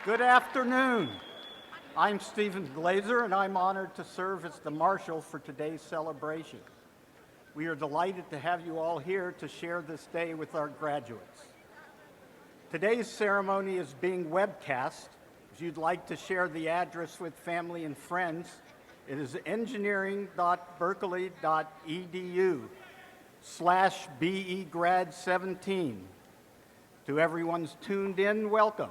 Good afternoon. I'm Stephen Glazer, and I'm honored to serve as the marshal for today's celebration. We are delighted to have you all here to share this day with our graduates. Today's ceremony is being webcast. If you'd like to share the address with family and friends, it is engineering.berkeley.edu/BEgrad17. To everyone's tuned in, welcome.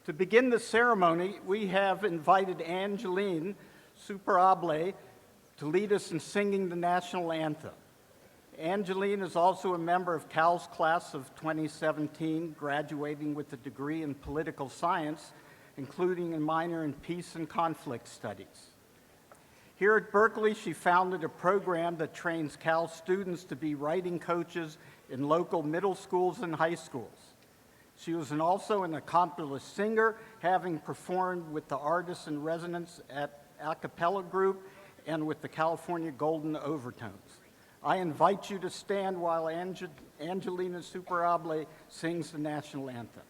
To begin the ceremony, we have invited Angeline Superable to lead us in singing the national anthem. Angeline is also a member of Cal's class of 2017, graduating with a degree in political science, including a minor in peace and conflict studies. Here at Berkeley, she founded a program that trains Cal students to be writing coaches in local middle schools and high schools. She was also an accomplished singer, having performed with the Artists in Resonance at a cappella group and with the California Golden Overtones. I invite you to stand while Angelina Superable sings the national anthem.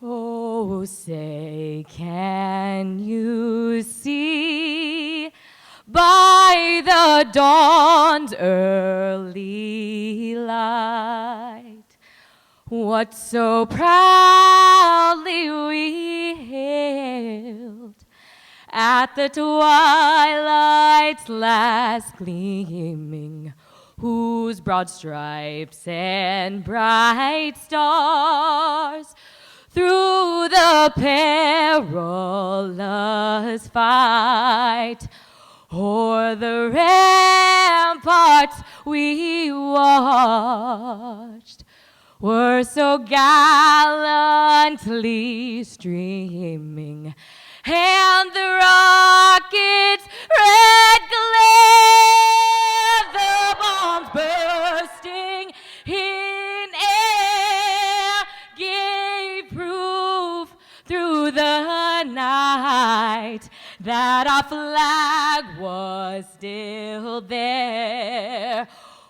Oh, say, can you see by the dawn's early light what so proudly we hailed at the twilight's last gleaming, whose broad stripes and bright stars through the perilous fight o'er the ramparts we watched were so gallantly streaming, and the rocket's red glare, the bombs bursting in air, gave proof through the night that our flag was still there.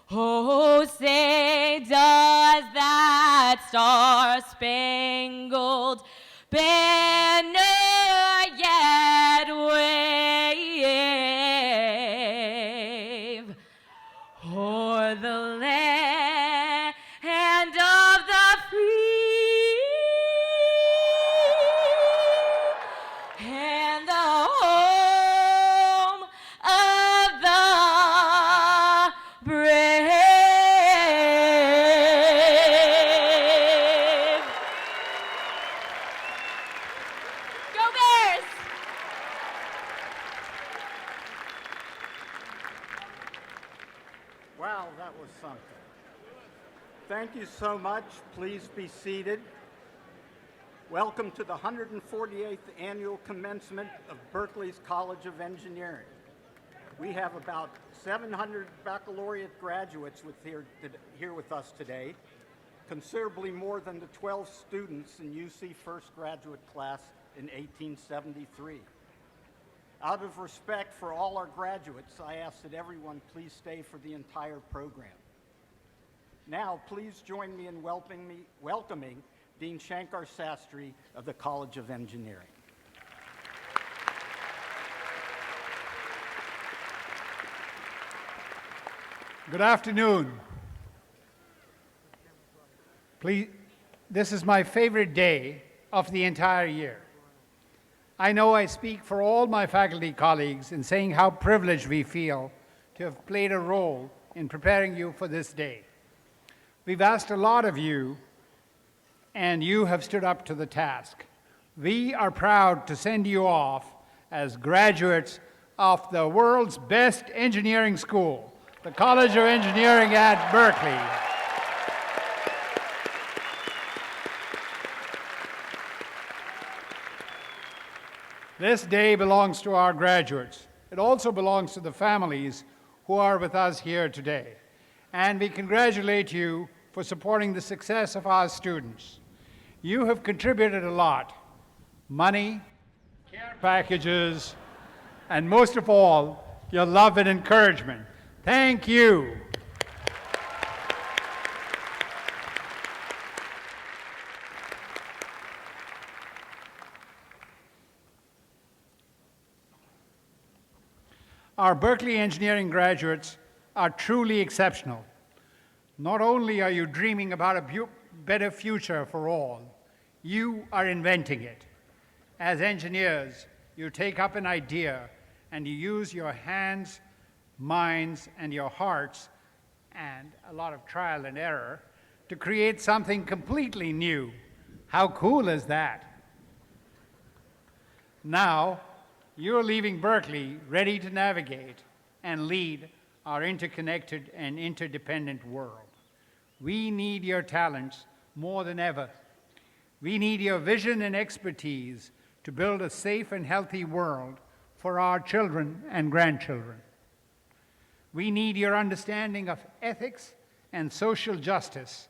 Oh, say, does that star-spangled banner yet wave o'er the land of the free and the home of the brave? Go Bears! Wow, that was something. Thank you so much. Please be seated. Welcome to the 148th annual commencement of Berkeley's College of Engineering. We have about 700 baccalaureate graduates here with us today, considerably more than the 12 students in UC first graduate class in 1873. Out of respect for all our graduates, I ask that everyone please stay for the entire program. Now, please join me in welcoming Dean Shankar Sastry of the College of Engineering. Good afternoon. Please, this is my favorite day of the entire year. I know I speak for all my faculty colleagues in saying how privileged we feel to have played a role in preparing you for this day. We've asked a lot of you, and you have stood up to the task. We are proud to send you off as graduates of the world's best engineering school, the College of Engineering at Berkeley. This day belongs to our graduates. It also belongs to the families who are with us here today. And we congratulate you for supporting the success of our students. You have contributed a lot. Money, care packages, and most of all, your love and encouragement. Thank you. Our Berkeley engineering graduates are truly exceptional. Not only are you dreaming about a better future for all, you are inventing it. As engineers, you take up an idea and you use your hands, minds, and your hearts, and a lot of trial and error, to create something completely new. How cool is that? Now, you're leaving Berkeley ready to navigate and lead our interconnected and interdependent world. We need your talents more than ever. We need your vision and expertise to build a safe and healthy world for our children and grandchildren. We need your understanding of ethics and social justice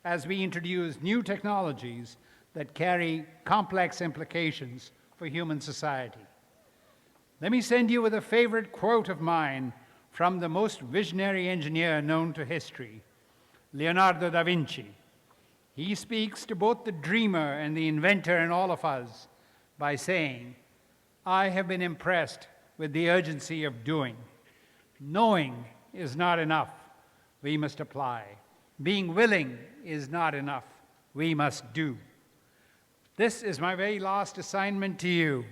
as we introduce new technologies that carry complex implications for human society. Let me send you with a favorite quote of mine from the most visionary engineer known to history, Leonardo da Vinci. He speaks to both the dreamer and the inventor in all of us by saying, "I have been impressed with the urgency of doing. Knowing is not enough. We must apply. Being willing is not enough. We must do." This is my very last assignment to you,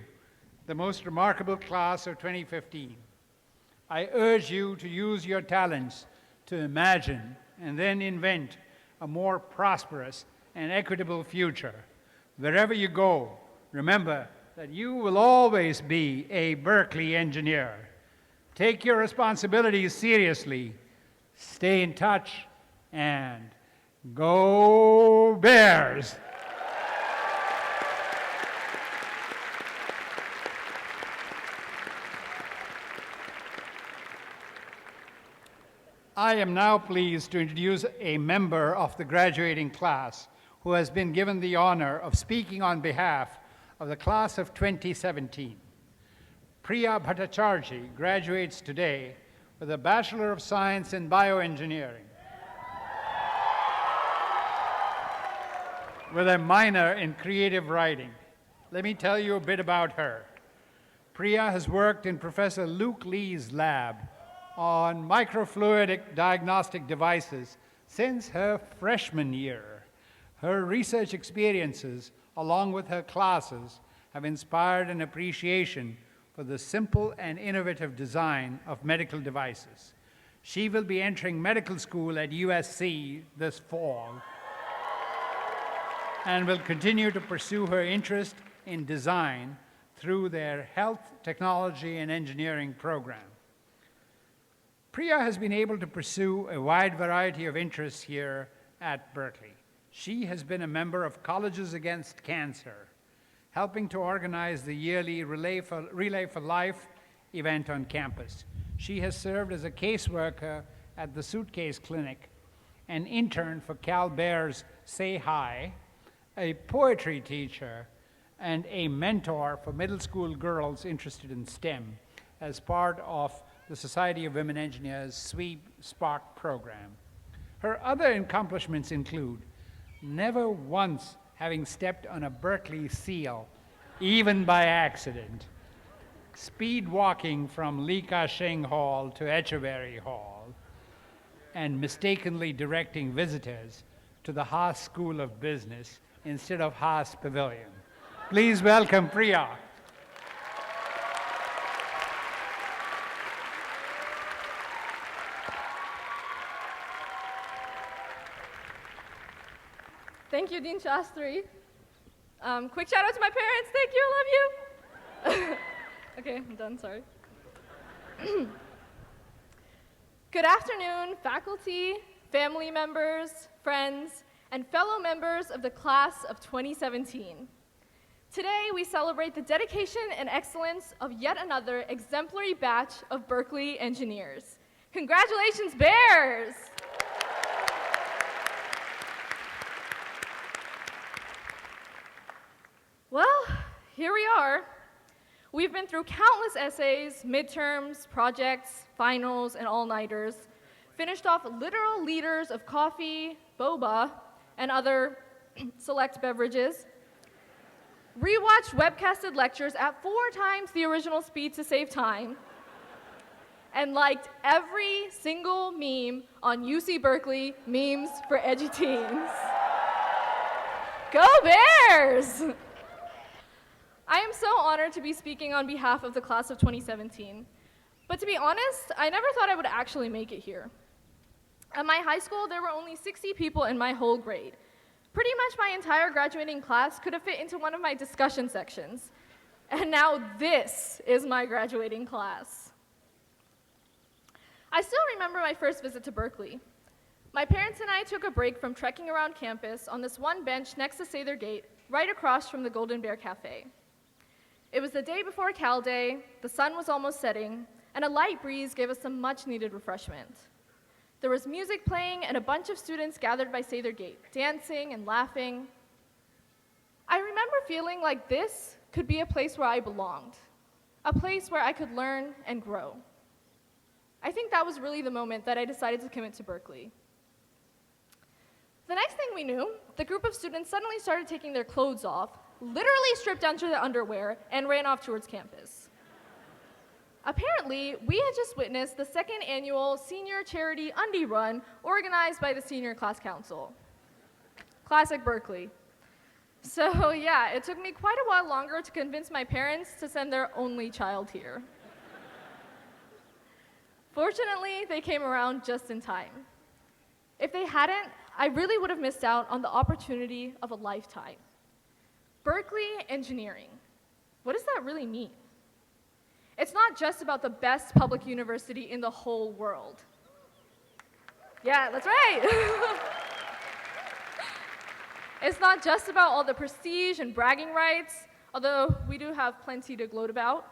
the most remarkable class of 2015. I urge you to use your talents to imagine and then invent a more prosperous and equitable future. Wherever you go, remember that you will always be a Berkeley engineer. Take your responsibilities seriously, stay in touch, and go Bears! I am now pleased to introduce a member of the graduating class who has been given the honor of speaking on behalf of the class of 2017. Priya Bhattacharjee graduates today with a Bachelor of Science in Bioengineering with a minor in creative writing. Let me tell you a bit about her. Priya has worked in Professor Luke Lee's lab on microfluidic diagnostic devices since her freshman year. Her research experiences, along with her classes, have inspired an appreciation for the simple and innovative design of medical devices. She will be entering medical school at USC this fall and will continue to pursue her interest in design through their health, technology, and engineering program. Priya has been able to pursue a wide variety of interests here at Berkeley. She has been a member of Colleges Against Cancer, helping to organize the yearly Relay for Life event on campus. She has served as a caseworker at the Suitcase Clinic, an intern for Cal Bears Say Hi, a poetry teacher, and a mentor for middle school girls interested in STEM as part of the Society of Women Engineers SWEEP Spark program. Her other accomplishments include never once having stepped on a Berkeley seal, even by accident, speed walking from Li Ka-shing Hall to Echeverry Hall, and mistakenly directing visitors to the Haas School of Business instead of Haas Pavilion. Please welcome Priya. Thank you, Dean Shastri. Quick shout out to my parents. Thank you, I love you. Okay, I'm done, sorry. Good afternoon, faculty, family members, friends, and fellow members of the class of 2017. Today, we celebrate the dedication and excellence of yet another exemplary batch of Berkeley engineers. Congratulations, Bears! Well, here we are. We've been through countless essays, midterms, projects, finals, and all-nighters, finished off literal liters of coffee, boba, and other select beverages, rewatched webcasted lectures at 4 times the original speed to save time, and liked every single meme on UC Berkeley Memes for Edgy Teens. Go Bears! I am so honored to be speaking on behalf of the class of 2017. But to be honest, I never thought I would actually make it here. At my high school, there were only 60 people in my whole grade. Pretty much my entire graduating class could have fit into one of my discussion sections. And now this is my graduating class. I still remember my first visit to Berkeley. My parents and I took a break from trekking around campus on this one bench next to Sather Gate, right across from the Golden Bear Cafe. It was the day before Cal Day, the sun was almost setting, and a light breeze gave us some much-needed refreshment. There was music playing and a bunch of students gathered by Sather Gate, dancing and laughing. I remember feeling like this could be a place where I belonged, a place where I could learn and grow. I think that was really the moment that I decided to commit to Berkeley. The next thing we knew, the group of students suddenly started taking their clothes off, literally stripped down to their underwear, and ran off towards campus. Apparently, we had just witnessed the 2nd annual senior charity undie run organized by the senior class council. Classic Berkeley. So yeah, it took me quite a while longer to convince my parents to send their only child here. Fortunately, they came around just in time. If they hadn't, I really would have missed out on the opportunity of a lifetime. Berkeley engineering. What does that really mean? It's not just about the best public university in the whole world. Yeah, that's right. It's not just about all the prestige and bragging rights, although we do have plenty to gloat about.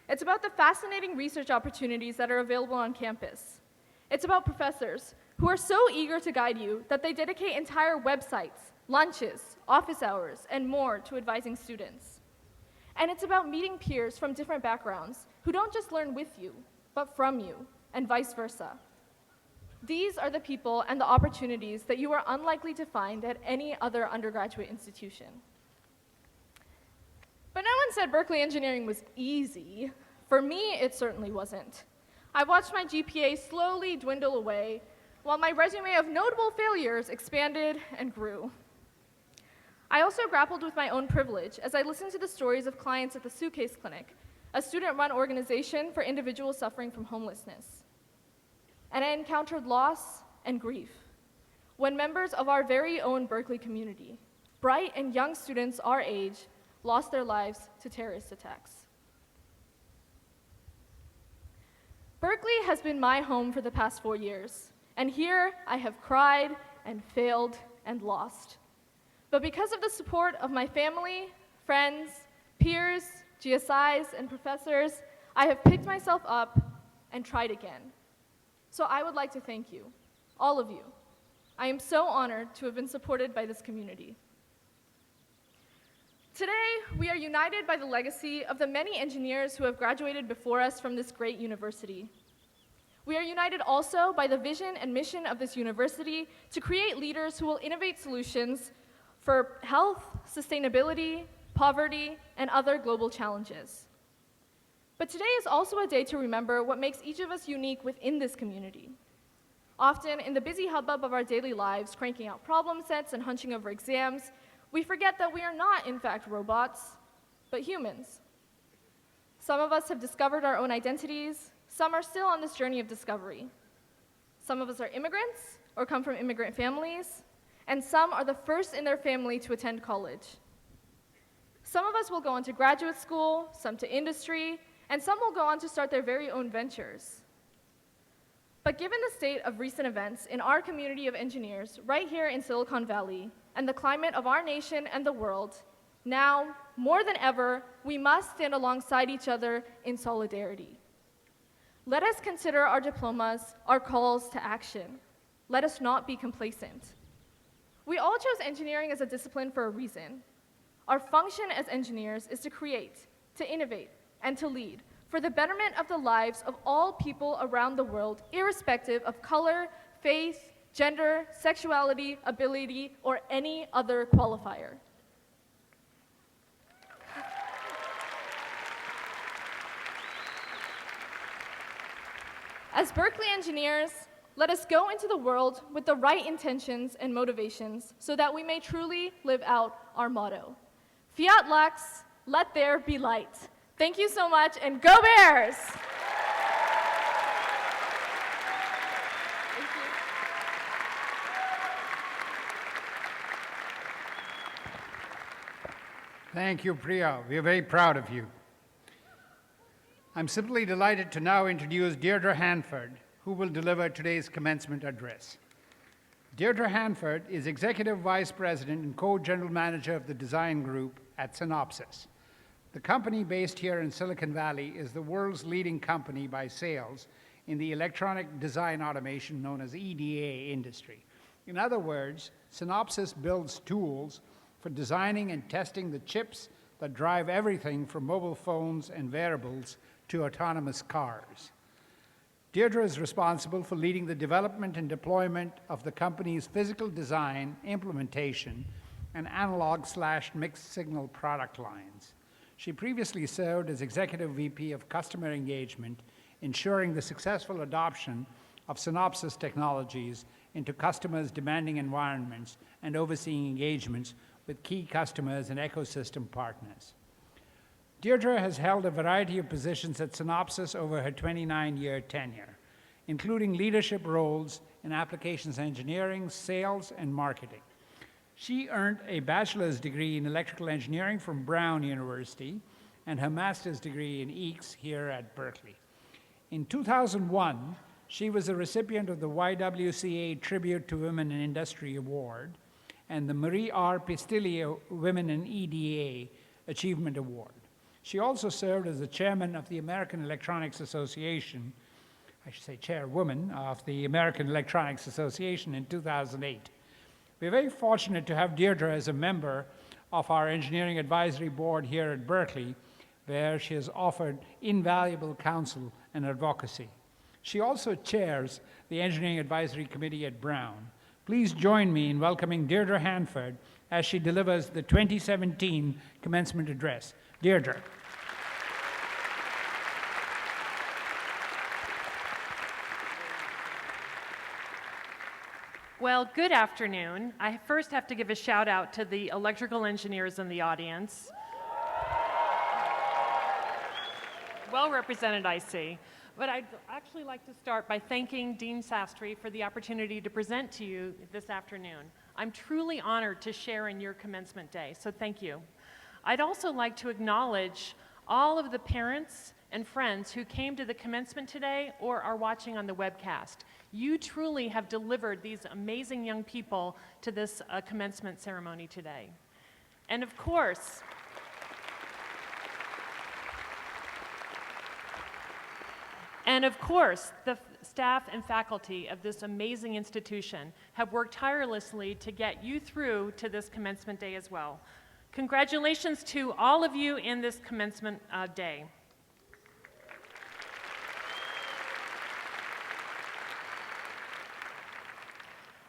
It's about the fascinating research opportunities that are available on campus. It's about professors who are so eager to guide you that they dedicate entire websites, lunches, office hours, and more to advising students. And it's about meeting peers from different backgrounds who don't just learn with you, but from you, and vice versa. These are the people and the opportunities that you are unlikely to find at any other undergraduate institution. But no one said Berkeley engineering was easy. For me, it certainly wasn't. I watched my GPA slowly dwindle away, while my resume of notable failures expanded and grew. I also grappled with my own privilege as I listened to the stories of clients at the Suitcase Clinic, a student-run organization for individuals suffering from homelessness. And I encountered loss and grief when members of our very own Berkeley community, bright and young students our age, lost their lives to terrorist attacks. Berkeley has been my home for the past 4 years, and here I have cried and failed and lost. But because of the support of my family, friends, peers, GSIs, and professors, I have picked myself up and tried again. So I would like to thank you, all of you. I am so honored to have been supported by this community. Today, we are united by the legacy of the many engineers who have graduated before us from this great university. We are united also by the vision and mission of this university to create leaders who will innovate solutions for health, sustainability, poverty, and other global challenges. But today is also a day to remember what makes each of us unique within this community. Often, in the busy hubbub of our daily lives, cranking out problem sets and hunching over exams, we forget that we are not, in fact, robots, but humans. Some of us have discovered our own identities. Some are still on this journey of discovery. Some of us are immigrants or come from immigrant families, and some are the first in their family to attend college. Some of us will go on to graduate school, some to industry, and some will go on to start their very own ventures. But given the state of recent events in our community of engineers right here in Silicon Valley, and the climate of our nation and the world, now, more than ever, we must stand alongside each other in solidarity. Let us consider our diplomas our calls to action. Let us not be complacent. We all chose engineering as a discipline for a reason. Our function as engineers is to create, to innovate, and to lead for the betterment of the lives of all people around the world, irrespective of color, faith, gender, sexuality, ability, or any other qualifier. As Berkeley engineers, let us go into the world with the right intentions and motivations so that we may truly live out our motto. Fiat lux, let there be light. Thank you so much, and go Bears! Thank you. Thank you, Priya. We are very proud of you. I'm simply delighted to now introduce Deirdre Hanford, who will deliver today's commencement address. Deirdre Hanford is Executive Vice President and Co-General Manager of the Design Group at Synopsys. The company based here in Silicon Valley is the world's leading company by sales in the electronic design automation known as EDA industry. In other words, Synopsys builds tools for designing and testing the chips that drive everything from mobile phones and wearables to autonomous cars. Deirdre is responsible for leading the development and deployment of the company's physical design, implementation, and analog/mixed signal product lines. She previously served as Executive VP of Customer Engagement, ensuring the successful adoption of Synopsys technologies into customers' demanding environments and overseeing engagements with key customers and ecosystem partners. Deirdre has held a variety of positions at Synopsys over her 29-year tenure, including leadership roles in applications engineering, sales, and marketing. She earned a bachelor's degree in electrical engineering from Brown University and her master's degree in EECS here at Berkeley. In 2001, she was a recipient of the YWCA Tribute to Women in Industry Award and the Marie R. Pistilio Women in EDA Achievement Award. She also served as the chairman of the American Electronics Association, I should say chairwoman of the American Electronics Association in 2008. We're very fortunate to have Deirdre as a member of our engineering advisory board here at Berkeley, where she has offered invaluable counsel and advocacy. She also chairs the engineering advisory committee at Brown. Please join me in welcoming Deirdre Hanford as she delivers the 2017 commencement address. Deirdre. Well, good afternoon. I first have to give a shout out to the electrical engineers in the audience. Well represented, I see. But I'd actually like to start by thanking Dean Sastry for the opportunity to present to you this afternoon. I'm truly honored to share in your commencement day, so thank you. I'd also like to acknowledge all of the parents and friends who came to the commencement today or are watching on the webcast. You truly have delivered these amazing young people to this commencement ceremony today. And of course, the staff and faculty of this amazing institution have worked tirelessly to get you through to this commencement day as well. Congratulations to all of you in this commencement day.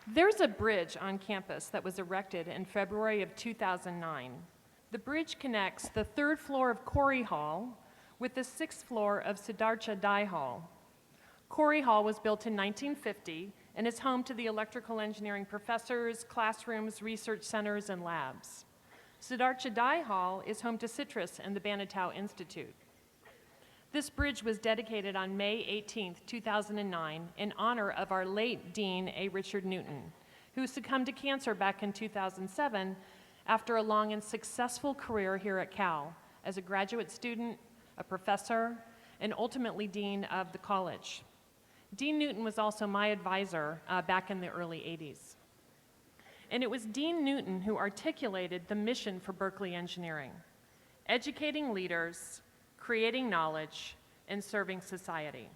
There's a bridge on campus that was erected in February of 2009. The bridge connects the 3rd floor of Corey Hall with the 6th floor of Siddhartha Dye Hall. Corey Hall was built in 1950 and is home to the electrical engineering professors, classrooms, research centers, and labs. Siddhartha Dye Hall is home to CITRIS and the Banatao Institute. This bridge was dedicated on May 18, 2009, in honor of our late Dean A. Richard Newton, who succumbed to cancer back in 2007 after a long and successful career here at Cal as a graduate student, a professor, and ultimately dean of the college. Dean Newton was also my advisor back in the early 80s. And it was Dean Newton who articulated the mission for Berkeley Engineering: educating leaders, creating knowledge, and serving society.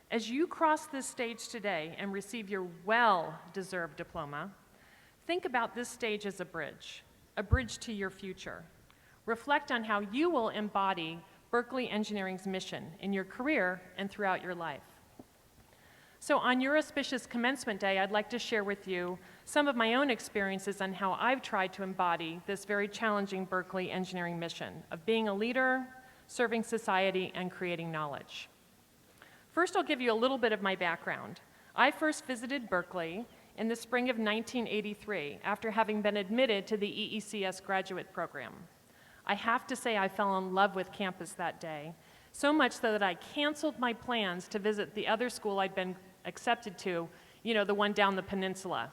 As you cross this stage today and receive your well-deserved diploma, think about this stage as a bridge. A Bridge to Your Future. Reflect on how you will embody Berkeley Engineering's mission in your career and throughout your life. So on your auspicious commencement day, I'd like to share with you some of my own experiences on how I've tried to embody this very challenging Berkeley engineering mission of being a leader, serving society, and creating knowledge. First, I'll give you a little bit of my background. I first visited Berkeley in the spring of 1983 after having been admitted to the EECS graduate program. I have to say I fell in love with campus that day, so much so that I canceled my plans to visit the other school I'd been accepted to, you know, the one down the peninsula.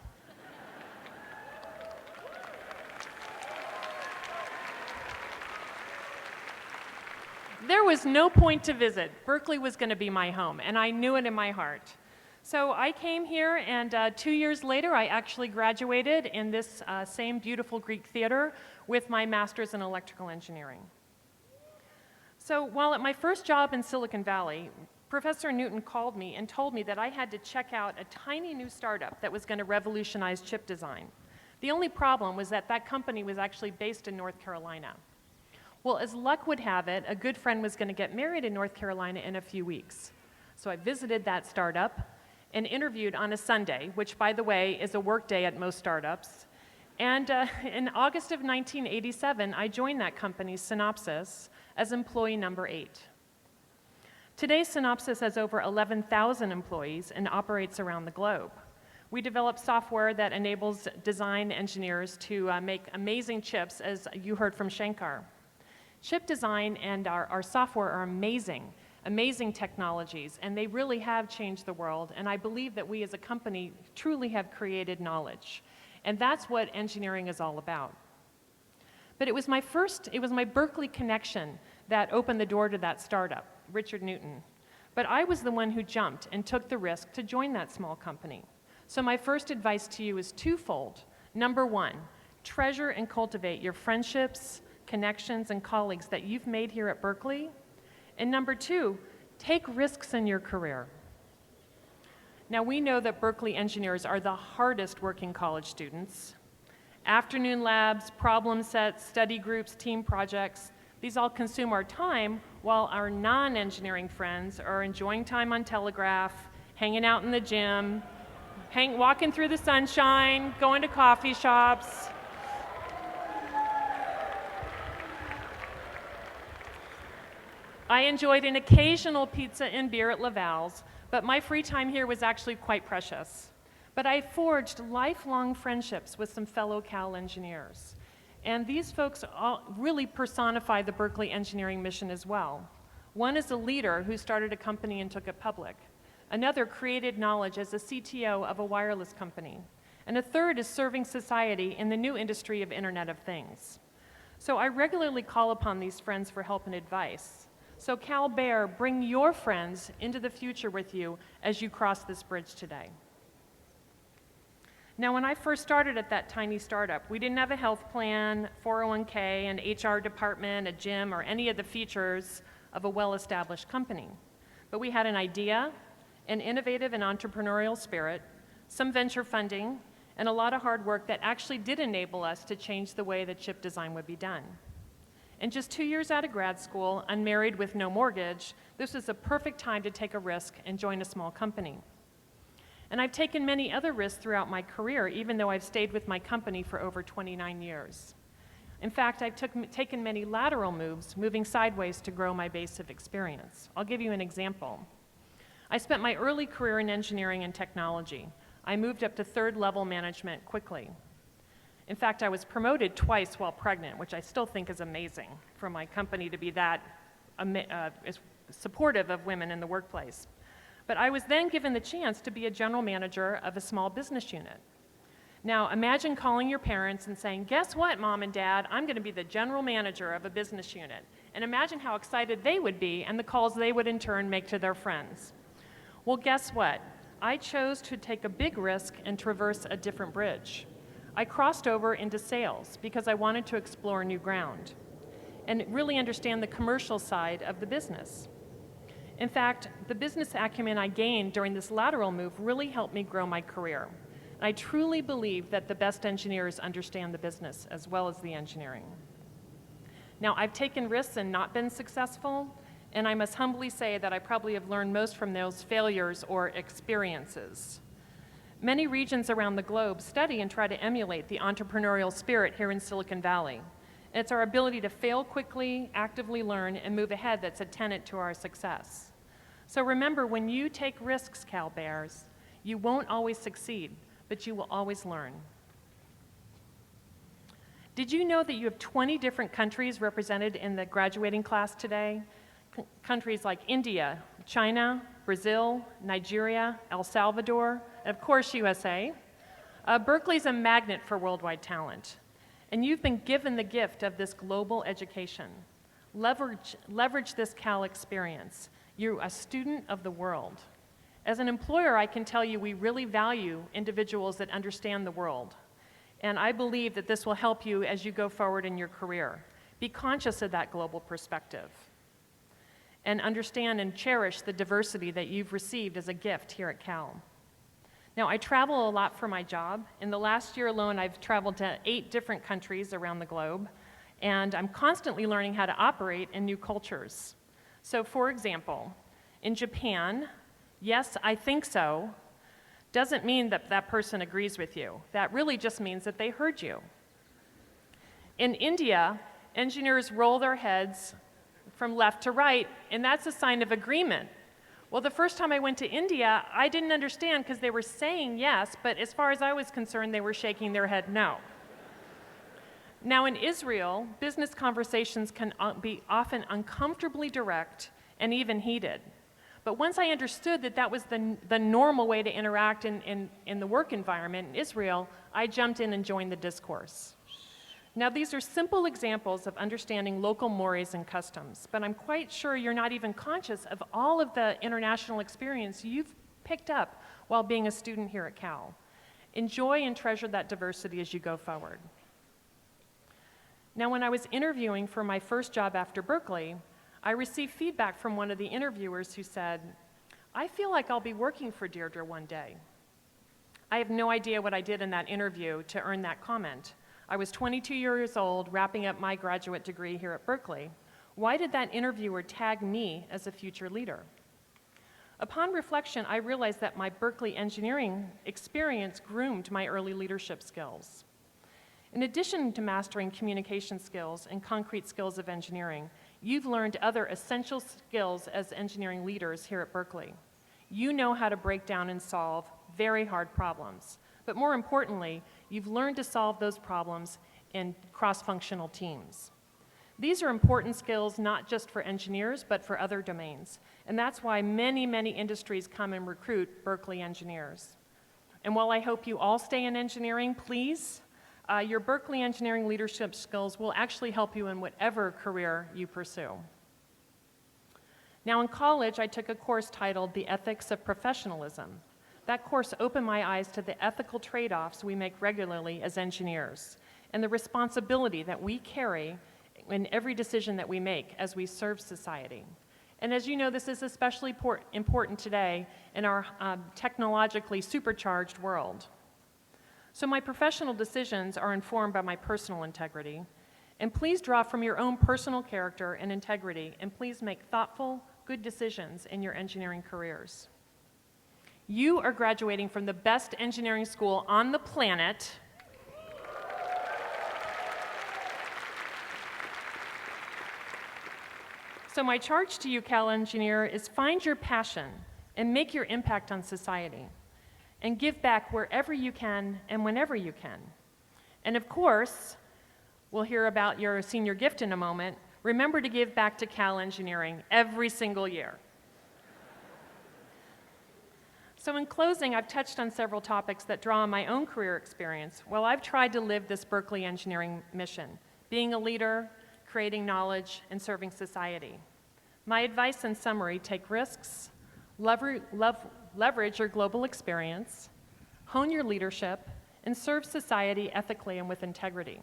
There was no point to visit. Berkeley was going to be my home, and I knew it in my heart. So I came here, and 2 years later, I actually graduated in this same beautiful Greek theater with my master's in electrical engineering. So while at my first job in Silicon Valley, Professor Newton called me and told me that I had to check out a tiny new startup that was going to revolutionize chip design. The only problem was that that company was actually based in North Carolina. Well, as luck would have it, a good friend was going to get married in North Carolina in a few weeks. So I visited that startup and interviewed on a Sunday, which, by the way, is a work day at most startups. And in August of 1987, I joined that company, Synopsys, as employee number 8. Today, Synopsys has over 11,000 employees and operates around the globe. We develop software that enables design engineers to make amazing chips, as you heard from Shankar. Chip design and our software are amazing technologies, and they really have changed the world, and I believe that we as a company truly have created knowledge. And that's what engineering is all about. But it was my Berkeley connection that opened the door to that startup, Richard Newton. But I was the one who jumped and took the risk to join that small company. So my first advice to you is twofold. Number one, treasure and cultivate your friendships, connections, and colleagues that you've made here at Berkeley. And number two, take risks in your career. Now, we know that Berkeley engineers are the hardest working college students. Afternoon labs, problem sets, study groups, team projects, these all consume our time while our non-engineering friends are enjoying time on Telegraph, hanging out in the gym, walking through the sunshine, going to coffee shops. I enjoyed an occasional pizza and beer at Laval's, but my free time here was actually quite precious. But I forged lifelong friendships with some fellow Cal engineers. And these folks all really personify the Berkeley engineering mission as well. One is a leader who started a company and took it public. Another created knowledge as a CTO of a wireless company. And a third is serving society in the new industry of Internet of Things. So I regularly call upon these friends for help and advice. So Cal Bear, bring your friends into the future with you as you cross this bridge today. Now, when I first started at that tiny startup, we didn't have a health plan, 401k, an HR department, a gym, or any of the features of a well-established company. But we had an idea, an innovative and entrepreneurial spirit, some venture funding, and a lot of hard work that actually did enable us to change the way that chip design would be done. And just 2 years out of grad school, unmarried with no mortgage, this was a perfect time to take a risk and join a small company. And I've taken many other risks throughout my career, even though I've stayed with my company for over 29 years. In fact, I've taken many lateral moves, moving sideways to grow my base of experience. I'll give you an example. I spent my early career in engineering and technology. I moved up to third-level management quickly. In fact, I was promoted twice while pregnant, which I still think is amazing for my company to be that supportive of women in the workplace. But I was then given the chance to be a general manager of a small business unit. Now, imagine calling your parents and saying, guess what, Mom and Dad, I'm going to be the general manager of a business unit. And imagine how excited they would be and the calls they would in turn make to their friends. Well, guess what? I chose to take a big risk and traverse a different bridge. I crossed over into sales because I wanted to explore new ground and really understand the commercial side of the business. In fact, the business acumen I gained during this lateral move really helped me grow my career. And I truly believe that the best engineers understand the business as well as the engineering. Now, I've taken risks and not been successful, and I must humbly say that I probably have learned most from those failures or experiences. Many regions around the globe study and try to emulate the entrepreneurial spirit here in Silicon Valley. And it's our ability to fail quickly, actively learn, and move ahead that's a tenet to our success. So remember, when you take risks, Cal Bears, you won't always succeed, but you will always learn. Did you know that you have 20 different countries represented in the graduating class today? Countries like India, China, Brazil, Nigeria, El Salvador, and of course USA. Berkeley's a magnet for worldwide talent, and you've been given the gift of this global education. Leverage this Cal experience. You're a student of the world. As an employer, I can tell you we really value individuals that understand the world. And I believe that this will help you as you go forward in your career. Be conscious of that global perspective and understand and cherish the diversity that you've received as a gift here at Cal. Now, I travel a lot for my job. In the last year alone, I've traveled to 8 different countries around the globe, and I'm constantly learning how to operate in new cultures. So, for example, in Japan, yes, I think so, doesn't mean that that person agrees with you. That really just means that they heard you. In India, engineers roll their heads from left to right, and that's a sign of agreement. Well, the first time I went to India, I didn't understand because they were saying yes, but as far as I was concerned, they were shaking their head no. Now, in Israel, business conversations can be often uncomfortably direct and even heated. But once I understood that that was the normal way to interact in the work environment in Israel, I jumped in and joined the discourse. Now, these are simple examples of understanding local mores and customs, but I'm quite sure you're not even conscious of all of the international experience you've picked up while being a student here at Cal. Enjoy and treasure that diversity as you go forward. Now, when I was interviewing for my first job after Berkeley, I received feedback from one of the interviewers who said, "I feel like I'll be working for Deirdre one day." I have no idea what I did in that interview to earn that comment. I was 22 years old, wrapping up my graduate degree here at Berkeley. Why did that interviewer tag me as a future leader? Upon reflection, I realized that my Berkeley engineering experience groomed my early leadership skills. In addition to mastering communication skills and concrete skills of engineering, you've learned other essential skills as engineering leaders here at Berkeley. You know how to break down and solve very hard problems. But more importantly, you've learned to solve those problems in cross-functional teams. These are important skills not just for engineers, but for other domains. And that's why many, many industries come and recruit Berkeley engineers. And while I hope you all stay in engineering, please, your Berkeley engineering leadership skills will actually help you in whatever career you pursue. Now, in college, I took a course titled The Ethics of Professionalism. That course opened my eyes to the ethical trade-offs we make regularly as engineers and the responsibility that we carry in every decision that we make as we serve society. And as you know, this is especially important today in our technologically supercharged world. So my professional decisions are informed by my personal integrity. And please draw from your own personal character and integrity, and please make thoughtful, good decisions in your engineering careers. You are graduating from the best engineering school on the planet. So my charge to you, Cal Engineer, is find your passion and make your impact on society and give back wherever you can and whenever you can. And of course, we'll hear about your senior gift in a moment. Remember to give back to Cal Engineering every single year. So in closing, I've touched on several topics that draw on my own career experience while I've tried to live this Berkeley engineering mission, being a leader, creating knowledge, and serving society. My advice in summary, take risks, leverage your global experience, hone your leadership, and serve society ethically and with integrity.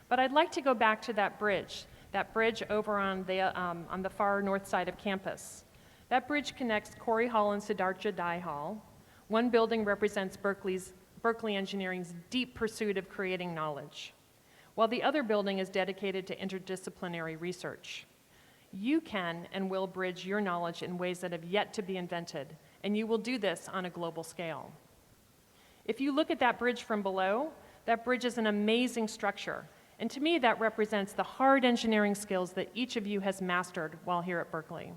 But I'd like to go back to that bridge over on the far north side of campus. That bridge connects Corey Hall and Siddhartha Dai Hall. One building represents Berkeley's Berkeley Engineering's deep pursuit of creating knowledge, while the other building is dedicated to interdisciplinary research. You can and will bridge your knowledge in ways that have yet to be invented, and you will do this on a global scale. If you look at that bridge from below, that bridge is an amazing structure, and to me that represents the hard engineering skills that each of you has mastered while here at Berkeley.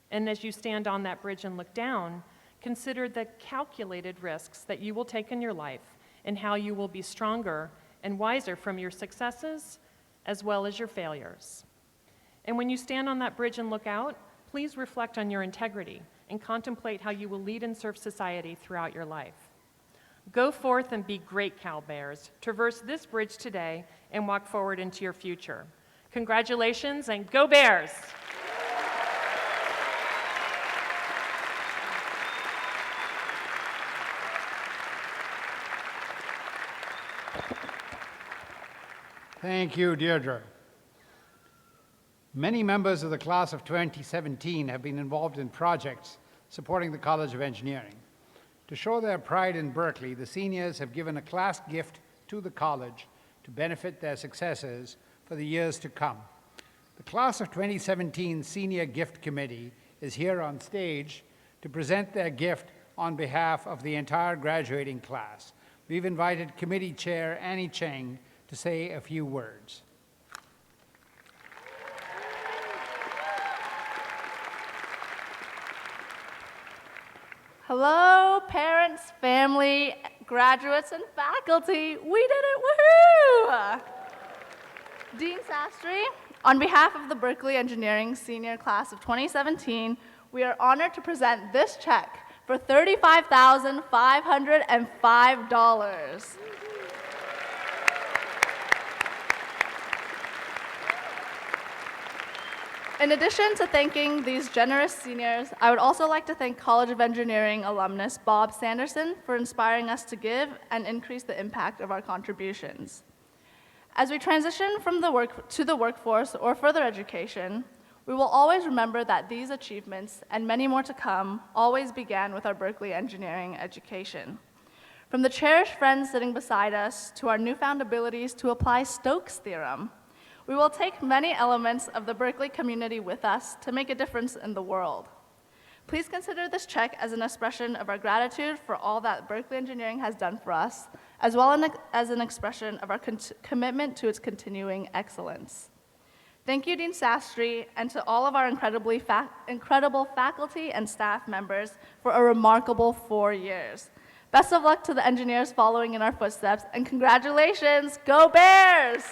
And as you stand on that bridge and look down, consider the calculated risks that you will take in your life and how you will be stronger and wiser from your successes as well as your failures. And when you stand on that bridge and look out, please reflect on your integrity and contemplate how you will lead and serve society throughout your life. Go forth and be great Cal Bears. Traverse this bridge today and walk forward into your future. Congratulations and go Bears! Thank you, Deirdre. Many members of the class of 2017 have been involved in projects supporting the College of Engineering. To show their pride in Berkeley, the seniors have given a class gift to the college to benefit their successors for the years to come. The class of 2017 Senior Gift Committee is here on stage to present their gift on behalf of the entire graduating class. We've invited Committee Chair Annie Cheng to say a few words. Hello, parents, family, graduates, and faculty. We did it, woohoo! Dean Sastry, on behalf of the Berkeley Engineering Senior Class of 2017, we are honored to present this check for $35,505. In addition to thanking these generous seniors, I would also like to thank College of Engineering alumnus Bob Sanderson for inspiring us to give and increase the impact of our contributions. As we transition from the workforce or further education, we will always remember that these achievements, and many more to come, always began with our Berkeley Engineering education. From the cherished friends sitting beside us to our newfound abilities to apply Stokes' theorem, we will take many elements of the Berkeley community with us to make a difference in the world. Please consider this check as an expression of our gratitude for all that Berkeley Engineering has done for us, as well as an expression of our commitment to its continuing excellence. Thank you, Dean Sastry, and to all of our incredible faculty and staff members for a remarkable 4 years. Best of luck to the engineers following in our footsteps, and congratulations, go Bears!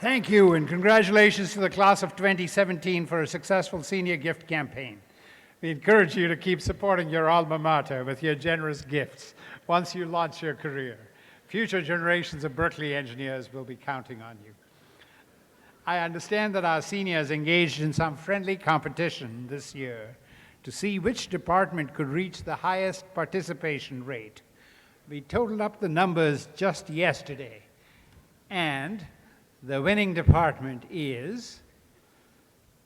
Thank you, and congratulations to the class of 2017 for a successful senior gift campaign. We encourage you to keep supporting your alma mater with your generous gifts once you launch your career. Future generations of Berkeley engineers will be counting on you. I understand that our seniors engaged in some friendly competition this year to see which department could reach the highest participation rate. We totaled up the numbers just yesterday, and the winning department is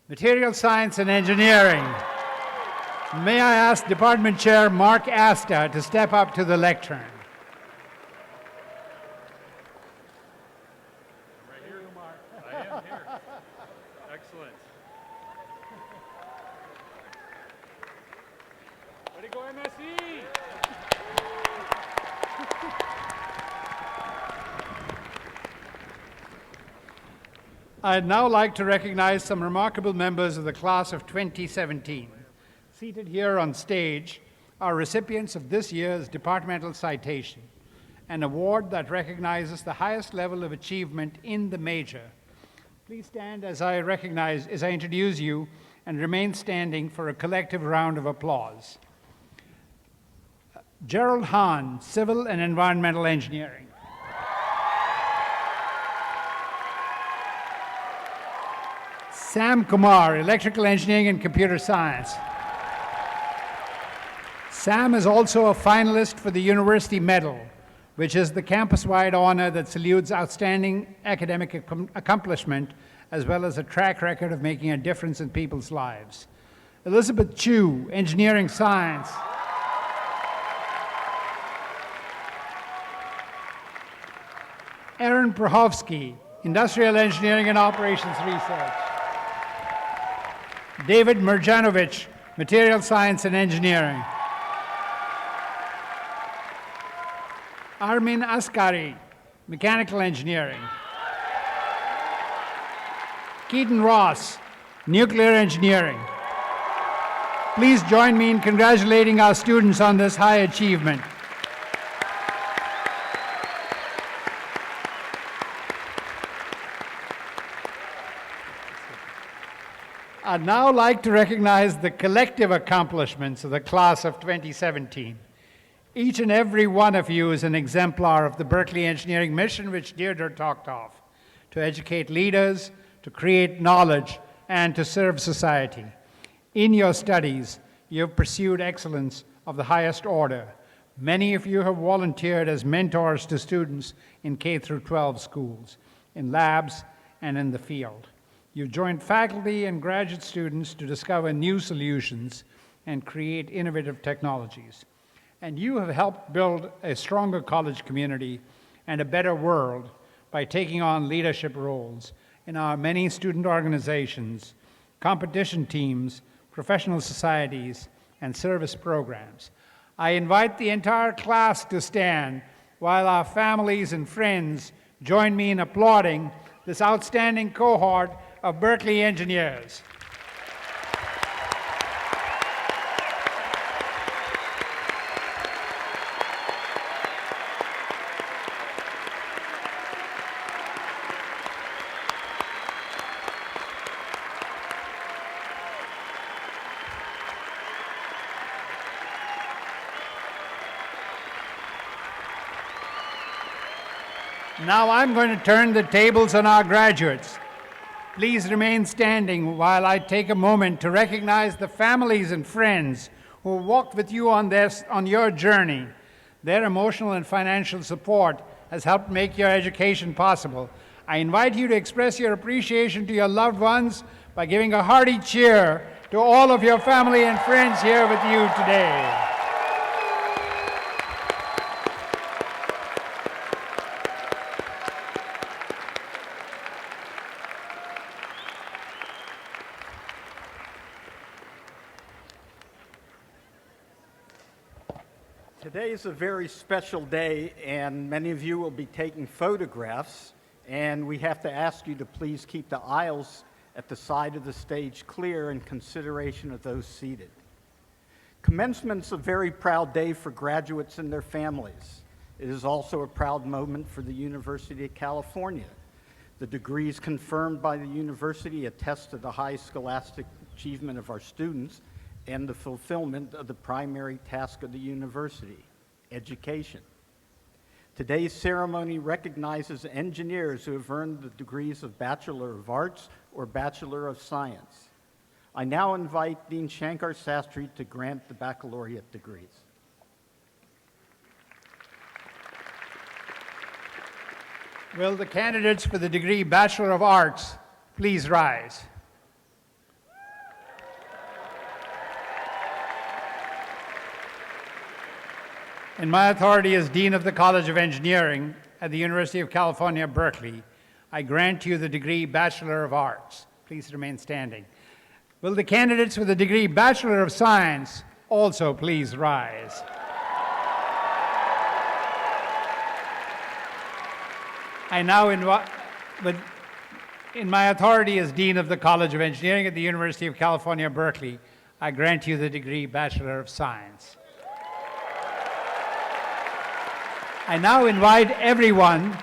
Material Science and Engineering. May I ask Department Chair Mark Asta to step up to the lectern. Right here, Mark. I am here. Excellent. Way to go, MSE! I'd now like to recognize some remarkable members of the class of 2017. Seated here on stage are recipients of this year's departmental citation, an award that recognizes the highest level of achievement in the major. please stand as I introduce you, and remain standing for a collective round of applause. Gerald Hahn, Civil and Environmental Engineering. Sam Kumar, Electrical Engineering and Computer Science. Sam is also a finalist for the University Medal, which is the campus-wide honor that salutes outstanding academic accomplishment as well as a track record of making a difference in people's lives. Elizabeth Chu, Engineering Science. Aaron Prohovsky, Industrial Engineering and Operations Research. David Mirjanovic, Material Science and Engineering. Armin Askari, Mechanical Engineering. Keaton Ross, Nuclear Engineering. Please join me in congratulating our students on this high achievement. I'd now like to recognize the collective accomplishments of the class of 2017. Each and every one of you is an exemplar of the Berkeley Engineering mission, which Deirdre talked of, to educate leaders, to create knowledge, and to serve society. In your studies, you have pursued excellence of the highest order. Many of you have volunteered as mentors to students in K through 12 schools, in labs, and in the field. You joined faculty and graduate students to discover new solutions and create innovative technologies. And you have helped build a stronger college community and a better world by taking on leadership roles in our many student organizations, competition teams, professional societies, and service programs. I invite the entire class to stand while our families and friends join me in applauding this outstanding cohort of Berkeley engineers. Now I'm going to turn the tables on our graduates. Please remain standing while I take a moment to recognize the families and friends who walked with you on your journey. Their emotional and financial support has helped make your education possible. I invite you to express your appreciation to your loved ones by giving a hearty cheer to all of your family and friends here with you today. Today is a very special day, and many of you will be taking photographs, and we have to ask you to please keep the aisles at the side of the stage clear in consideration of those seated. Commencement's a very proud day for graduates and their families. It is also a proud moment for the University of California. The degrees confirmed by the university attest to the high scholastic achievement of our students and the fulfillment of the primary task of the university, education. Today's ceremony recognizes engineers who have earned the degrees of Bachelor of Arts or Bachelor of Science. I now invite Dean Shankar Sastry to grant the baccalaureate degrees. Will the candidates for the degree Bachelor of Arts please rise? In my authority as Dean of the College of Engineering at the University of California, Berkeley, I grant you the degree Bachelor of Arts. Please remain standing. Will the candidates for the degree Bachelor of Science also please rise? I now invite, in my authority as Dean of the College of Engineering at the University of California, Berkeley, I grant you the degree Bachelor of Science. I now invite everyone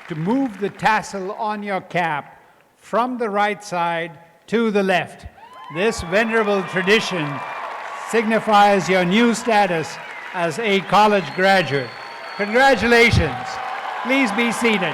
to move the tassel on your cap from the right side to the left. This venerable tradition signifies your new status as a college graduate. Congratulations. Please be seated.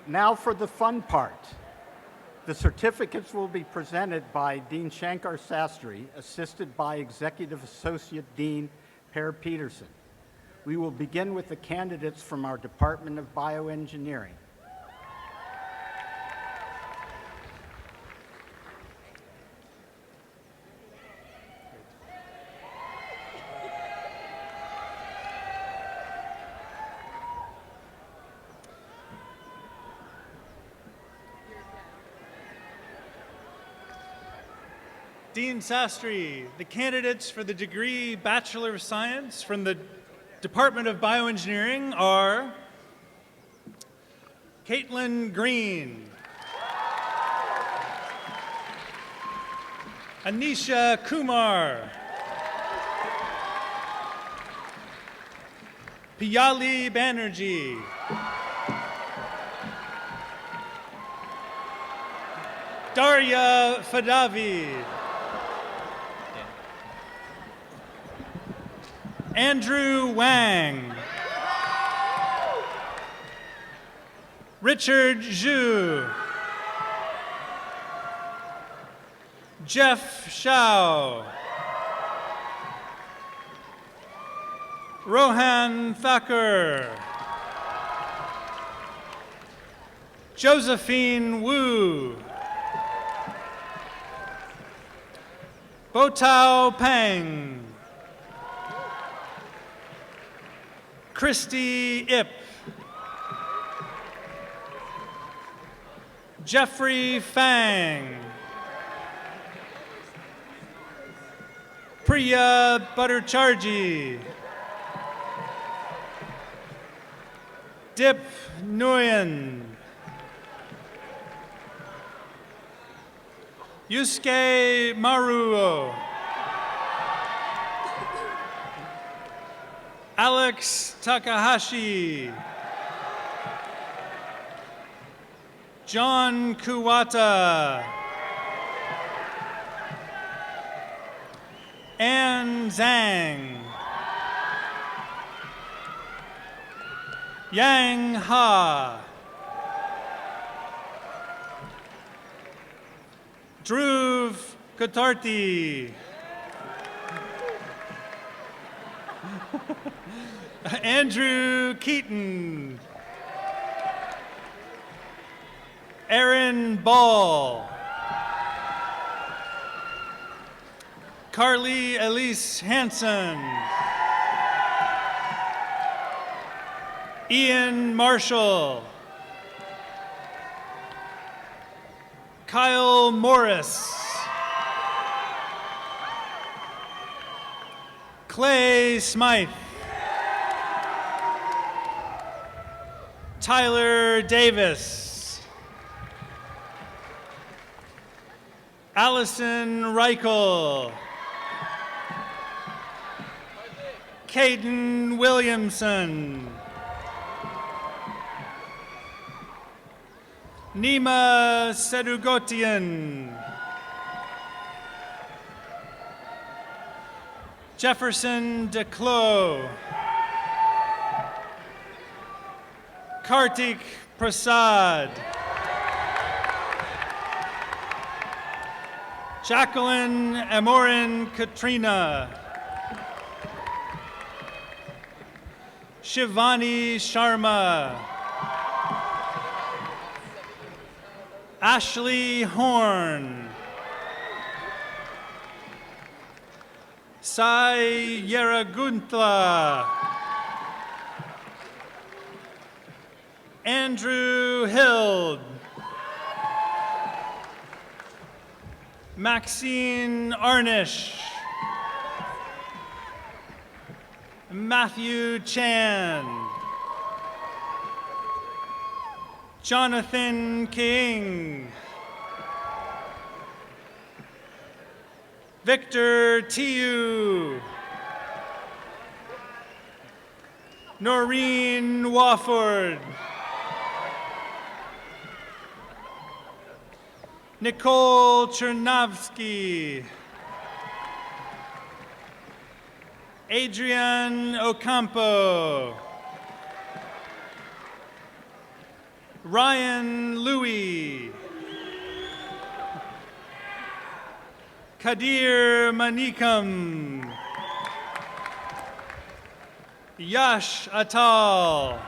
Now for the fun part. The certificates will be presented by Dean Shankar Sastry, assisted by Executive Associate Dean Per Peterson. We will begin with the candidates from our Department of Bioengineering. Dean Sastry, the candidates for the degree Bachelor of Science from the Department of Bioengineering are Caitlin Green, Anisha Kumar, Piyali Banerjee, Darya Fadavi, Andrew Wang, Richard Zhu, Jeff Shao, Rohan Thakur, Josephine Wu, Botao Peng, Christy Ip, Jeffrey Fang, Priya Buttercharji, Dip Nguyen, Yusuke Maruo, Alex Takahashi, John Kuwata, Ann Zhang, Yang Ha, Dhruv Katarti, Andrew Keaton, Aaron Ball, Carly Elise Hansen, Ian Marshall, Kyle Morris, Clay Smythe, Tyler Davis, Allison Reichel, Caden Williamson, Nima Sedugotian, Jefferson DeClos, Kartik Prasad, Jacqueline Amorin Katrina, Shivani Sharma, Ashley Horn, Sai Yeraguntla, Andrew Hild. Maxine Arnish. Matthew Chan. Jonathan King. Victor Tiu. Noreen Wofford. Nicole Chernavsky. Adrian Ocampo. Ryan Louie. Kadir Manikam. Yash Atal.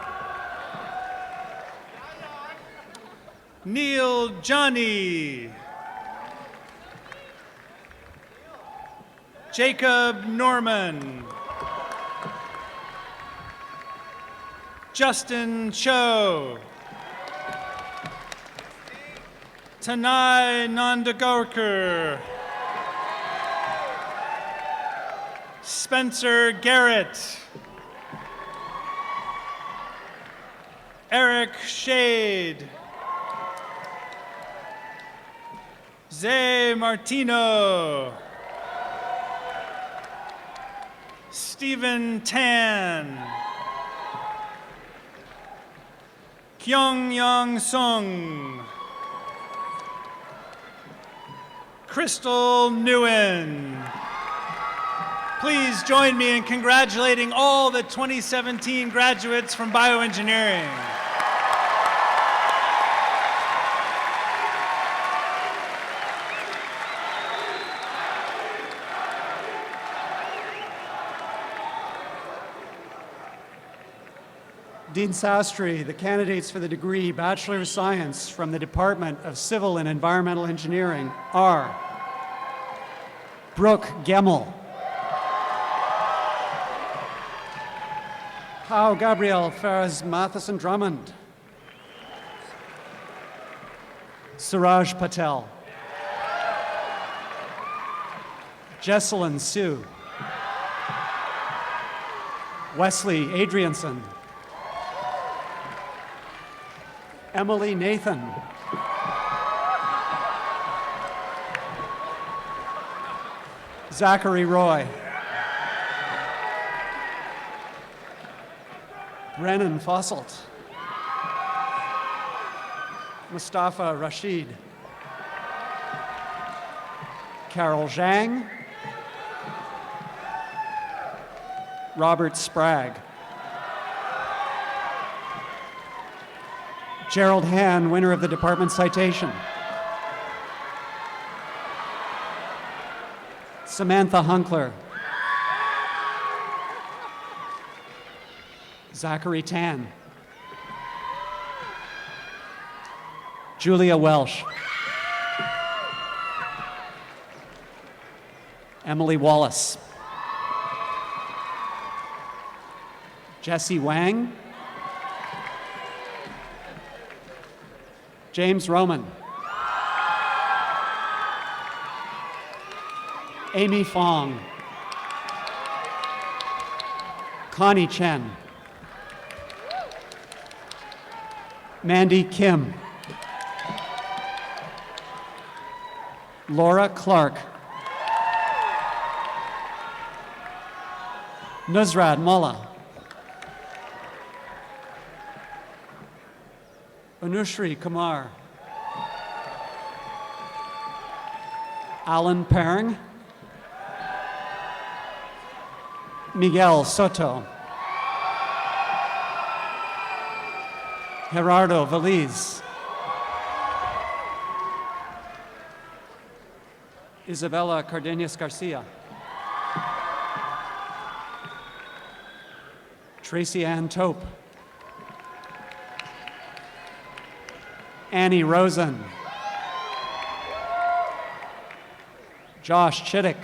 Neil Johnny. Jacob Norman. Justin Cho. Tanai Nandagaurkar. Spencer Garrett. Eric Shade. Zay Martino. Stephen Tan. Kyung Young Sung. Crystal Nguyen. Please join me in congratulating all the 2017 graduates from bioengineering. Dean Sastry, the candidates for the degree Bachelor of Science from the Department of Civil and Environmental Engineering are Brooke Gemmel, Pau Gabriel Ferraz Matheson Drummond, Suraj Patel, Jesselyn Sue, Wesley Adrianson, Emily Nathan, Zachary Roy, Brennan Fosselt, Mustafa Rashid, Carol Zhang, Robert Sprague, Gerald Han, winner of the department citation, Samantha Hunkler, Zachary Tan, Julia Welsh, Emily Wallace, Jesse Wang, James Roman, Amy Fong, Connie Chen, Mandy Kim, Laura Clark, Nusrat Mullah, Anushri Kumar, Alan Perring, Miguel Soto, Gerardo Veliz, Isabella Cardenas Garcia, Tracy Ann Tope, Annie Rosen, Josh Chittick,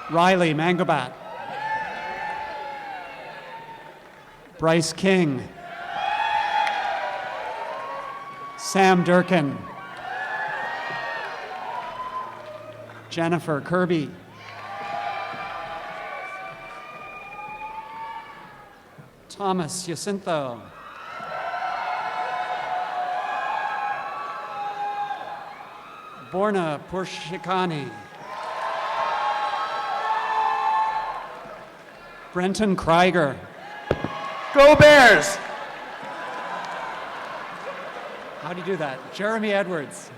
Riley Mangobat, Bryce King. Sam Durkin. Jennifer Kirby. Thomas Jacinto. Borna Purshikani. Brenton Krieger. Go Bears! How do you do that? Jeremy Edwards.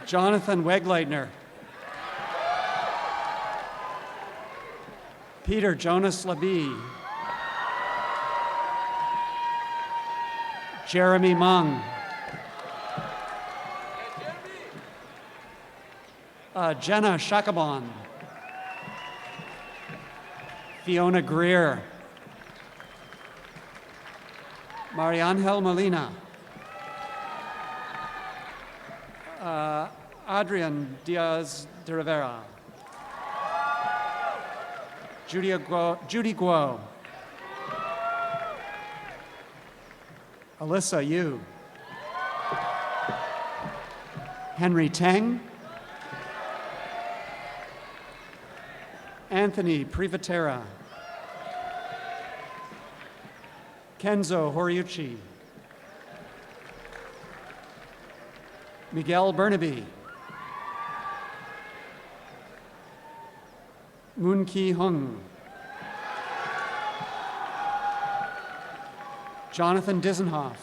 Jonathan Wegleitner. Peter Jonas Labie. Jeremy Mung. Jenna Shakabon. Fiona Greer. Mariangel Molina. Adrian Diaz de Rivera. Judy Guo. Alyssa Yu. Henry Teng. Anthony Privatera. Kenzo Horiuchi. Miguel Burnaby. Moon Ki Hung. Jonathan Dizenhoff.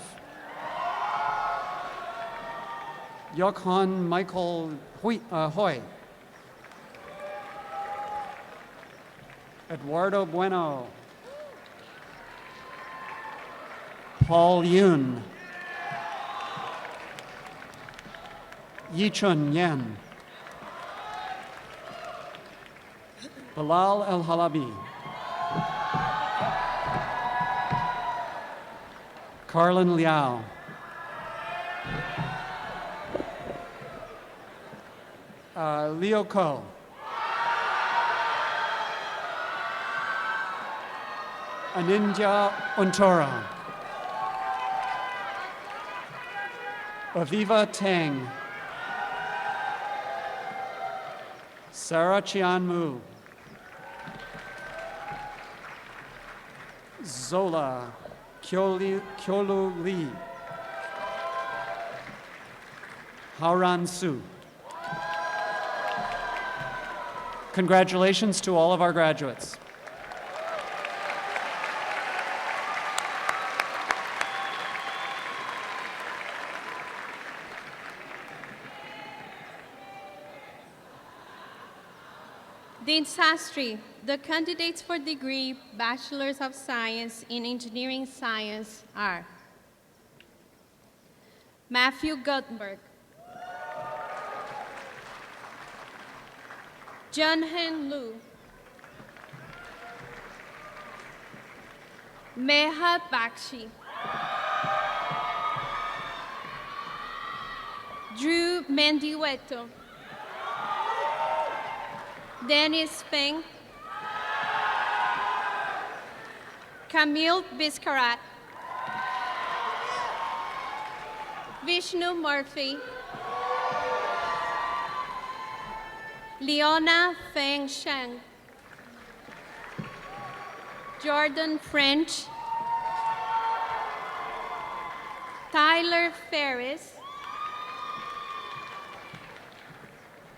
Johan Michael Hoy. Eduardo Bueno. Paul Yoon. Yichun Yen. Bilal El Halabi. Carlin Liao. Leo Ko. Anindya Untora. Aviva Tang. Sarah Chian Mu. Zola Kyolu Lee. Hauran Su. Congratulations to all of our graduates. Dean Sastry, the candidates for degree Bachelors of Science in Engineering Science are Matthew Gutenberg, Junhen Lu, Meha Bakshi, Drew Mendiueto, Dennis Feng, Camille Biscarat, Vishnu Murphy, Leona Feng Sheng, Jordan French, Tyler Ferris,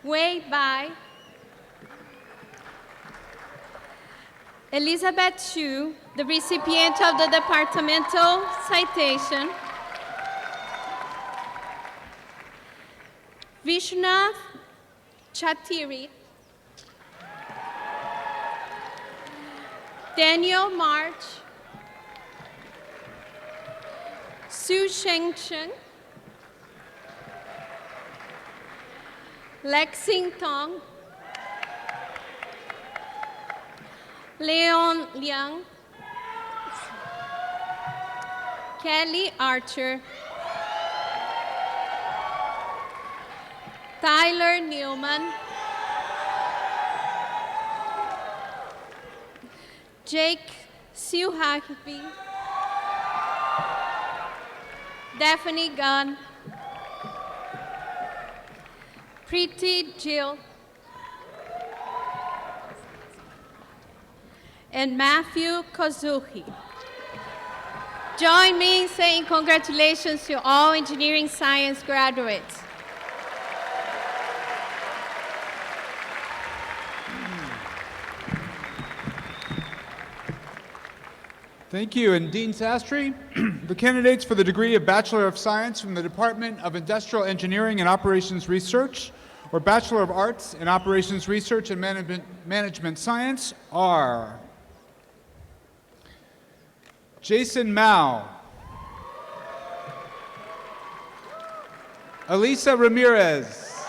Wei Bai, Elizabeth Chu, the recipient of the departmental citation, Vishnath Chatiri, Daniel March, Su Shengchen, Lexing Tong, Leon Liang, Kelly Archer, Tyler Newman, Jake Suhabi, Daphne Gunn, Preeti Jill, and Matthew Kozuki. Join me in saying congratulations to all engineering science graduates. Thank you. And Dean Sastry, the candidates for the degree of Bachelor of Science from the Department of Industrial Engineering and Operations Research, or Bachelor of Arts in Operations Research and Management Science are Jason Mao, Elisa Ramirez,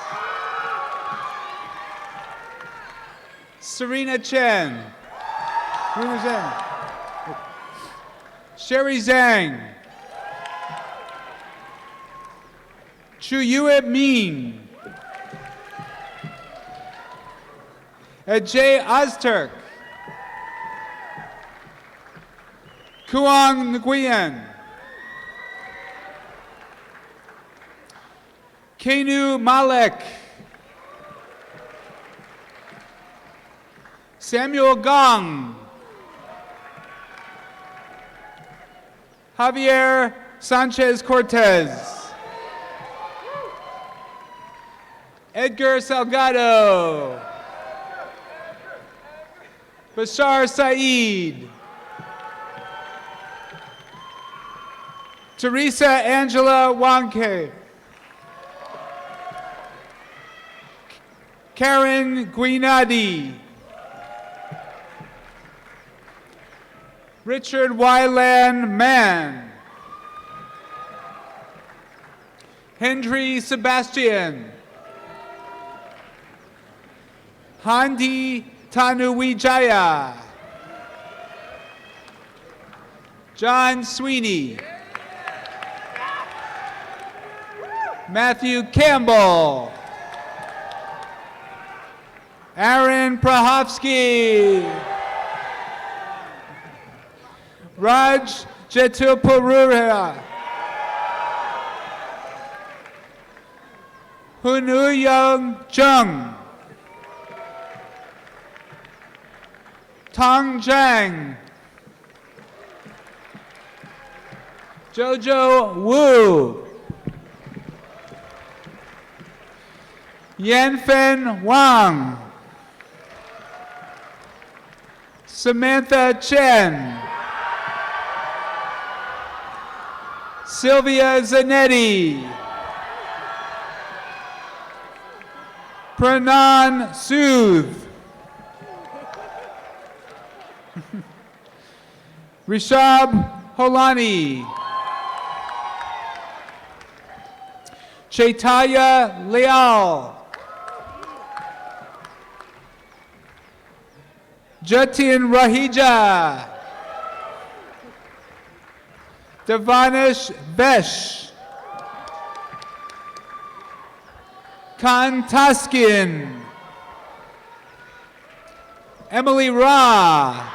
Serena Chen, Sherry Zhang, Chuyue Min, Ajay Ozturk, Kuang Nguyen, Kenu Malek, Samuel Gong, Javier Sanchez Cortez, Edgar Salgado, Bashar Saeed, Teresa Angela Wanke, Karen Guinadi, Richard Wyland Mann, Hendry Sebastian, Handi Tanuwijaya, John Sweeney, Matthew Campbell, Aaron Prahovsky, Raj Jetupurura, Hunuyang Chung, Tong Zhang, Jojo Wu, Yanfen Wang, Samantha Chen, Sylvia Zanetti, Pranan Sood, Rishab Holani, Chaitanya Leal, Jatin Rahija, Devanish Vesh, Khan Taskin, Emily Ra,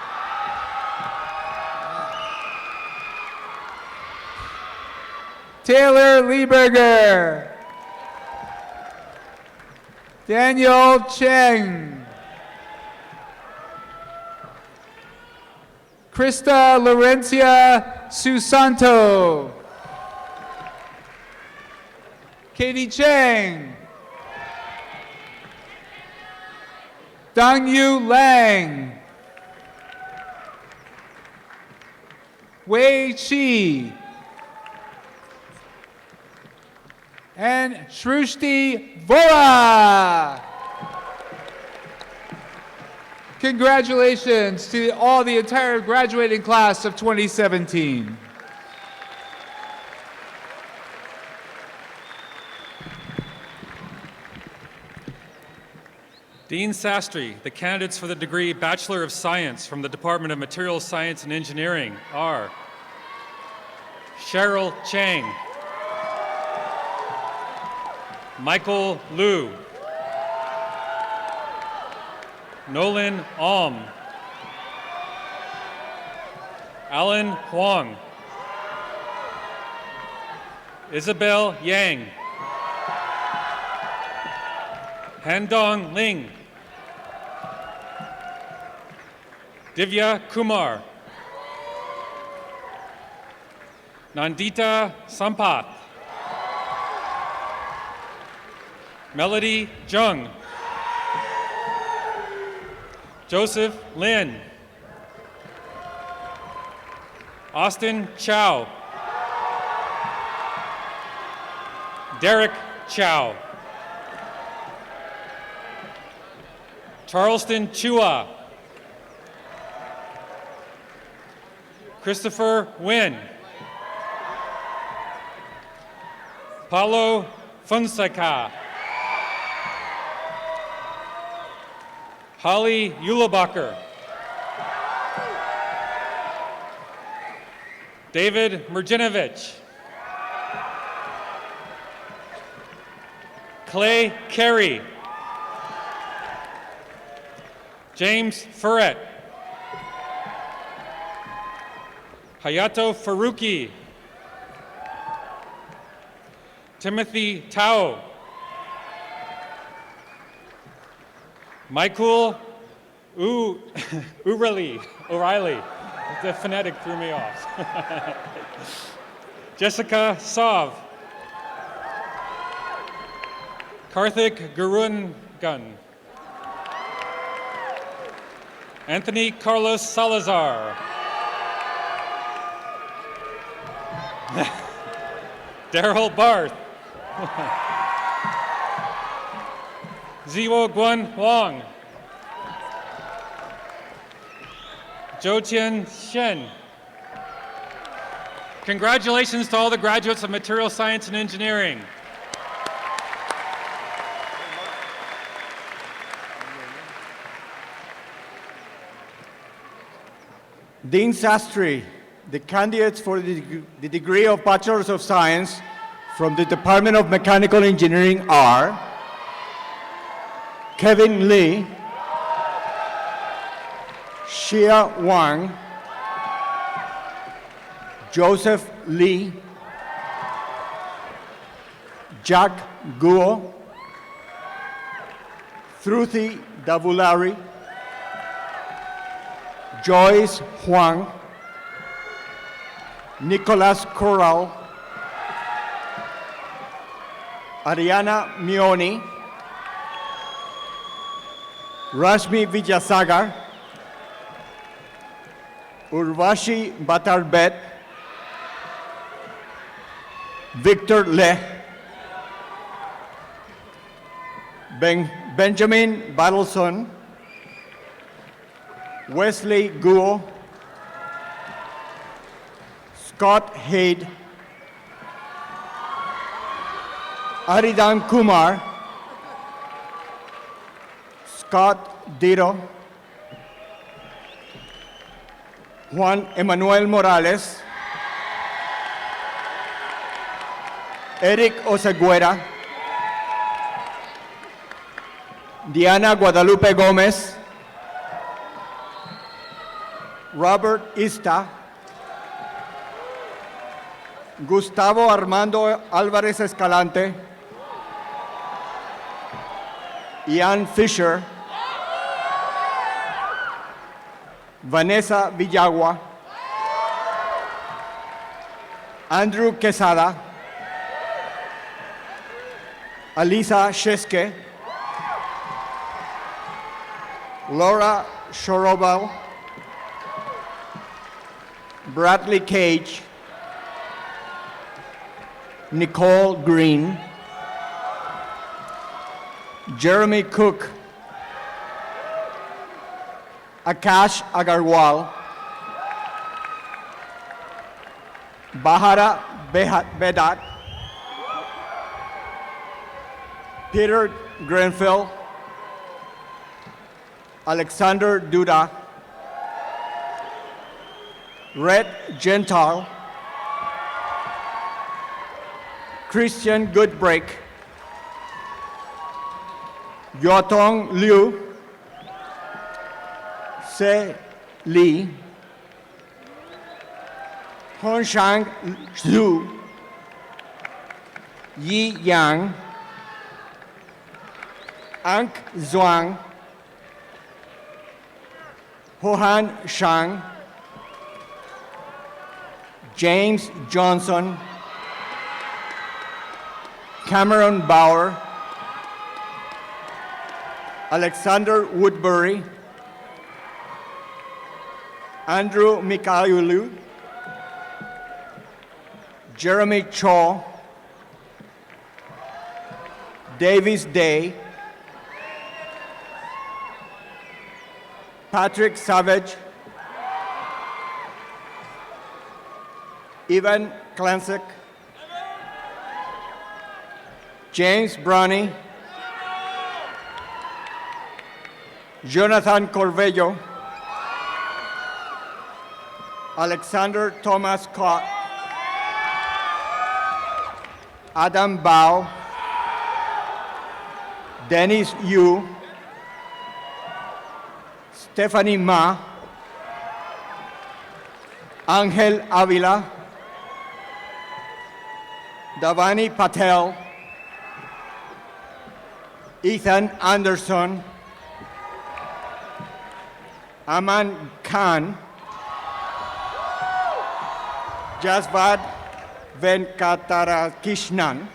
Taylor Lieberger, Daniel Cheng, Krista Laurencia Susanto, Katie Cheng, Dongyu Lang, Wei Chi, and Shrushti Vora. Congratulations to the entire graduating class of 2017. Dean Sastry, the candidates for the degree Bachelor of Science from the Department of Materials Science and Engineering are Cheryl Chang, Michael Liu, Nolan Alm, Alan Huang. Isabel Yang. Handong Ling. Divya Kumar. Nandita Sampath. Melody Jung. Joseph Lin. Austin Chow. Derek Chow. Charleston Chua. Christopher Nguyen. Paulo Fonseca. Holly Ulebacher. David Mrjinovich. Clay Carey. James Ferret. Hayato Faruqi. Timothy Tao. Michael O'Reilly. The phonetic threw me off. Jessica Sav. Karthik Gurungan. Anthony Carlos Salazar. Daryl Barth. Ziwo Guan Wang. Zhou Tian Shen. Congratulations to all the graduates of Material Science and Engineering. Dean Sastry, the candidates for the degree of Bachelor of Science from the Department of Mechanical Engineering are Kevin Lee, Xia Wang, Joseph Lee, Jack Guo, Thruthi Davulari, Joyce Huang, Nicolas Corral, Ariana Mioni, Rashmi Vijayasagar, Urvashi Batarbet, Victor Leh, Benjamin Battleson, Wesley Guo, Scott Haid, Aridan Kumar, Scott Dito, Juan Emanuel Morales, Eric Oseguera, Diana Guadalupe Gomez, Robert Ista, Gustavo Armando Álvarez Escalante, Ian Fisher, Vanessa Villagua, Andrew Quesada, Alisa Sheske, Laura Shorobal, Bradley Cage, Nicole Green, Jeremy Cook, Akash Agarwal, Bahara Bedat, Peter Grenfell, Alexander Duda, Red Gentile, Christian Goodbreak, Yotong Liu, Se Lee, Hongshang Zhu, Yi Yang, Ank Zhuang, Hohan Shang, James Johnson, Cameron Bauer, Alexander Woodbury, Andrew Mikhailou, Jeremy Cho, Davis Day, Patrick Savage, Ivan Klansik, James Brownie, Jonathan Corvello, Alexander Thomas Scott, Adam Bao, Dennis Yu, Stephanie Ma, Angel Avila, Davani Patel, Ethan Anderson, Aman Khan, Jasvad Venkatarakishnan,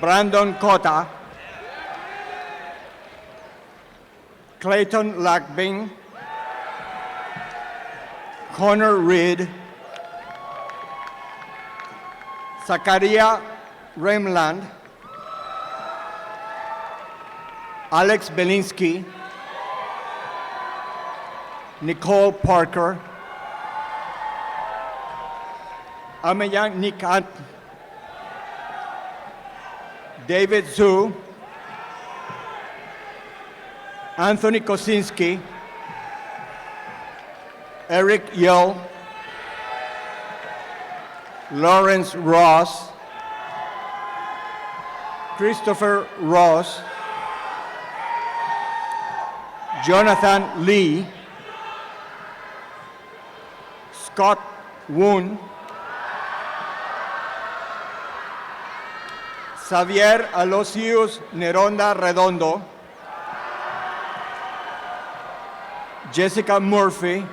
Brandon Kota, Clayton Lackbing, Connor Reed, Zakaria Remland, Alex Belinsky, Nicole Parker, Ameyang Nikat, David Zhu, Anthony Kosinski, Eric Yell, Lawrence Ross, Christopher Ross, Jonathan Lee, Scott Woon, Xavier Aloysius Neronda Redondo, Jessica Murphy,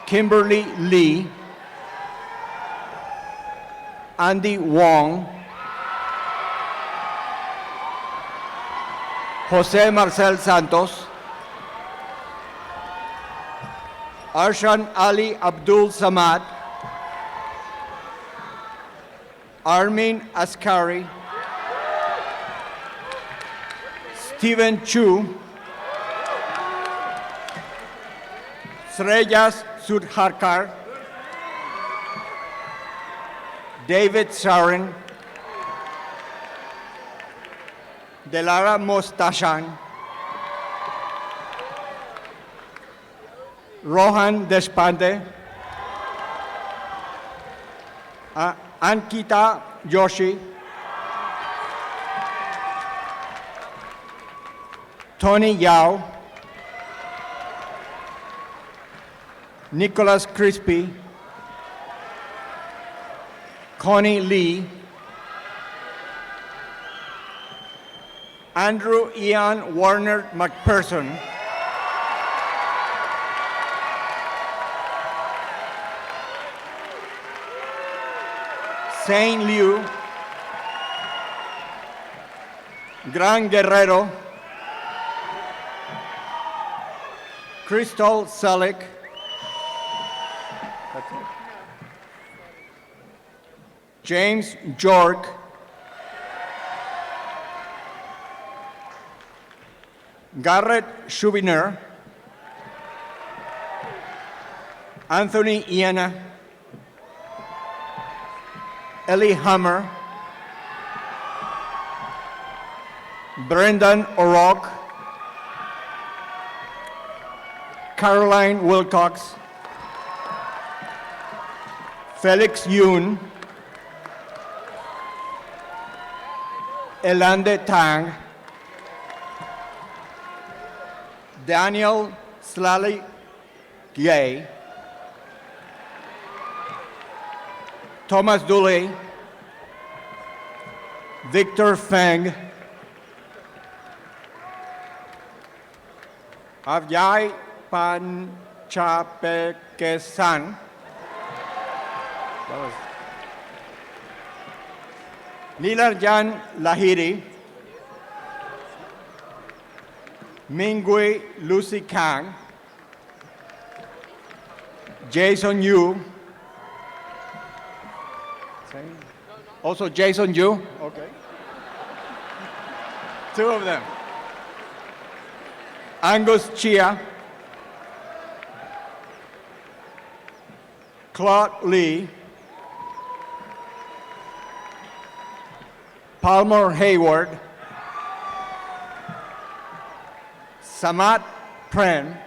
Kimberly Lee, Andy Wong, Jose Marcel Santos, Arshan Ali Abdul Samad, Armin Askari, Stephen Chu, Sreyas Sudharkar, David Sharon, Delara Mostashan, Rohan Deshpande, Ankita Joshi, Tony Yao, Nicholas Crispy, Connie Lee, Andrew Ian Warner McPherson, Zane Liu, Gran Guerrero, Crystal Selick, James Jork, Garrett Schubiner, Anthony Iana, Ellie Hammer, Brendan O'Rourke, Caroline Wilcox, Felix Yoon, Elande Tang, Daniel Slally Gay, Thomas Dooley, Victor Feng, Avyai Panchapekesan, Nilarjan Lahiri, Mingui Lucy Kang, Jason Yu, also Jason Yu, okay. Two of them. Angus Chia, Claude Lee, Palmer Hayward, Samat Pren,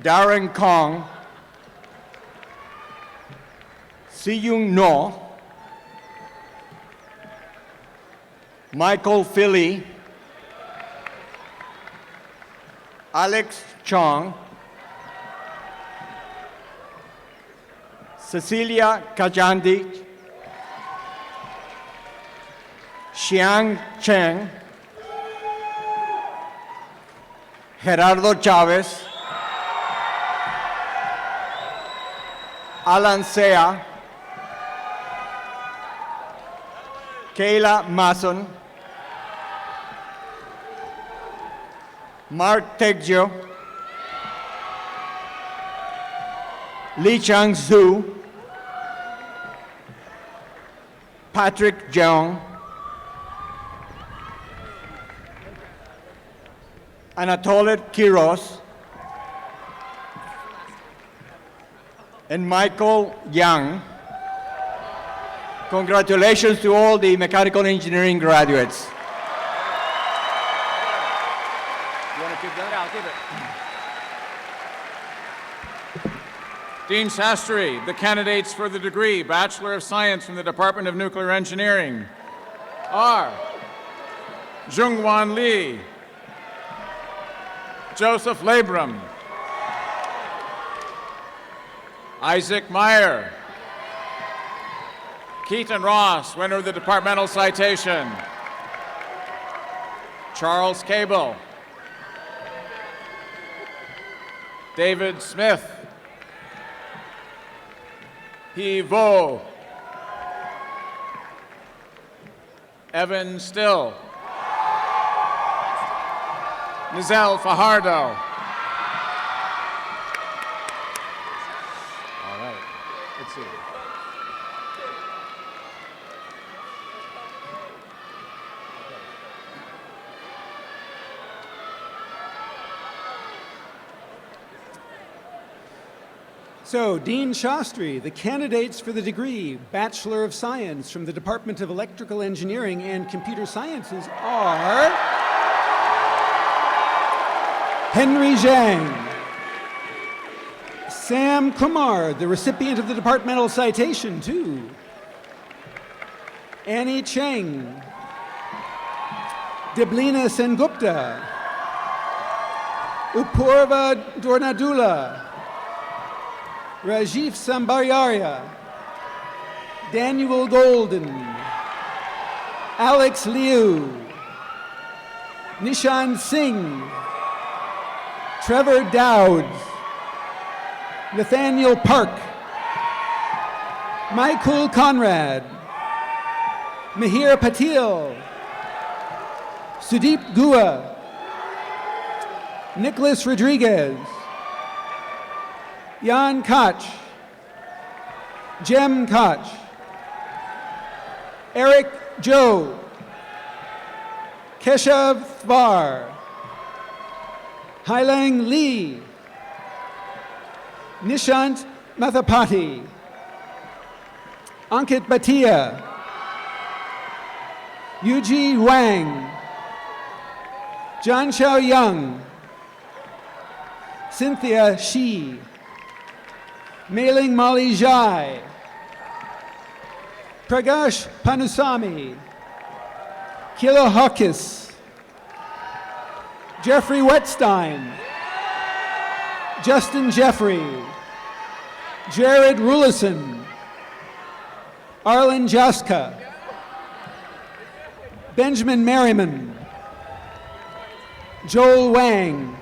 Darren Kong, Siyung No, Michael Philly, Alex Chong, Cecilia Kajandi, Xiang Cheng, Gerardo Chavez, Alan Sea, Kayla Mason, Mark Teggio, Lee Chang Zhu, Patrick Jeong, Anatoly Kiros, and Michael Young. Congratulations to all the mechanical engineering graduates. You want to keep that? Yeah, I'll keep it. Dean Sastry, the candidates for the degree Bachelor of Science from the Department of Nuclear Engineering are Jungwan Lee, Joseph Labram, Isaac Meyer, Keaton Ross, winner of the departmental citation, Charles Cable, David Smith, He Vo, Evan Still, Nizelle Fajardo. All right, let's see. So, Dean Shastri, the candidates for the degree Bachelor of Science from the Department of Electrical Engineering and Computer Sciences are Henry Zhang, Sam Kumar, the recipient of the departmental citation too, Annie Cheng, Deblina Sengupta, Upurva Dornadula, Rajiv Sambaryaria, Daniel Golden, Alex Liu, Nishan Singh, Trevor Dowd, Nathaniel Park, Michael Conrad, Mihir Patil, Sudeep Gua, Nicholas Rodriguez, Jan Koch, Jem Koch, Eric Joe, Keshav Thvar, Hailang Lee, Nishant Mathapati, Ankit Bhatia, Yuji Wang, John Chao Young, Cynthia Shi, Mailing Molly Jai, Pragash Panusami, Kilo Hawkis, Jeffrey Wetstein, Justin Jeffrey, Jared Rulison, Arlen Jaska, Benjamin Merriman, Joel Wang,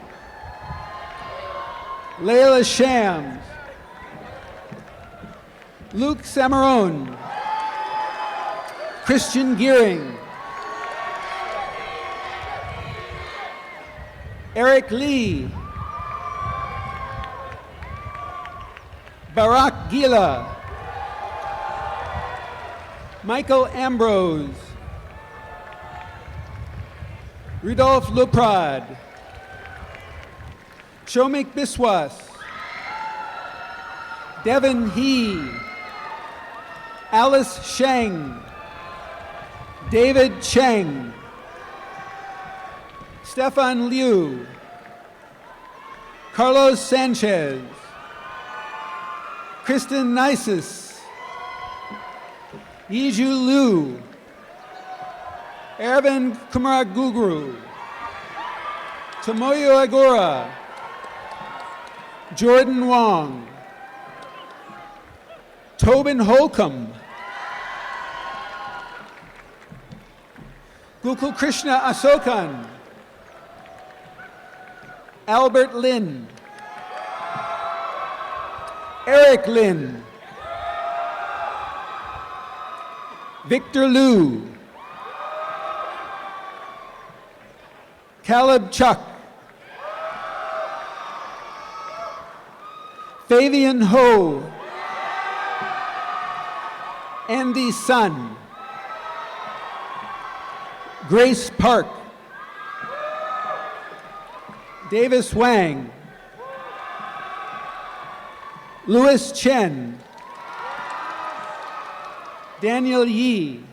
Layla Shams, Luke Samarone, Christian Gearing, Eric Lee, Barak Gila, Michael Ambrose, Rudolph Luprad, Shomik Biswas, Devin He, Alice Sheng, David Cheng, Stefan Liu, Carlos Sanchez, Kristen Nisus, Yiju Liu, Ervin Kumaragugru, Tomoyo Agora, Jordan Wong, Tobin Holcomb, Gokul Krishna Asokan, Albert Lin, Eric Lin, Victor Liu, Caleb Chuck, Fabian Ho, Andy Sun, Grace Park, Davis Wang, Louis Chen, Daniel Yi,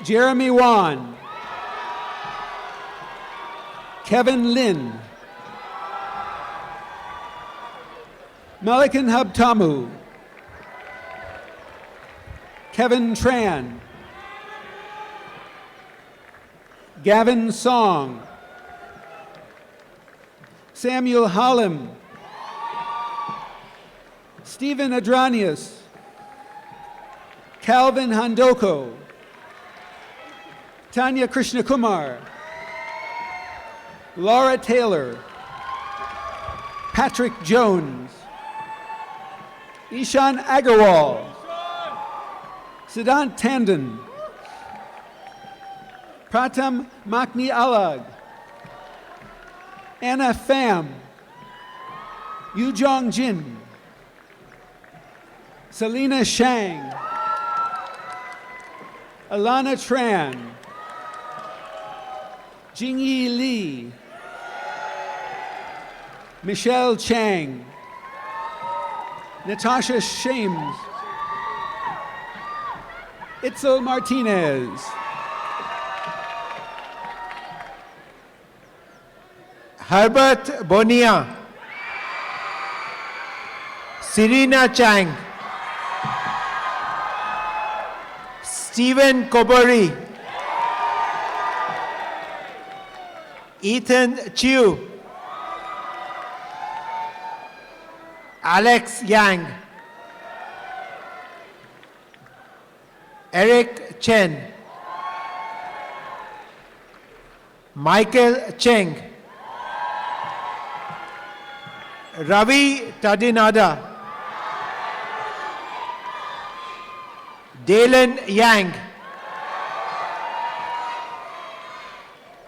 Jeremy Wan, Kevin Lin, Malikan Habtamu, Kevin Tran, Gavin Song, Samuel Hollam, Stephen Adranius, Calvin Handoko, Tanya Krishnakumar, Laura Taylor, Patrick Jones, Ishan Agarwal, Siddhant Tandon, Pratam Makni Alag, Anna Pham, Yu Jong Jin, Selena Shang, Alana Tran, Jingyi Li, Michelle Chang, Natasha Shames, Itzel Martinez, Herbert Bonia, Serena Chang, Stephen Kobori, Ethan Chiu, Alex Yang, Eric Chen, Michael Cheng, Ravi Tadinada, Dalen Yang,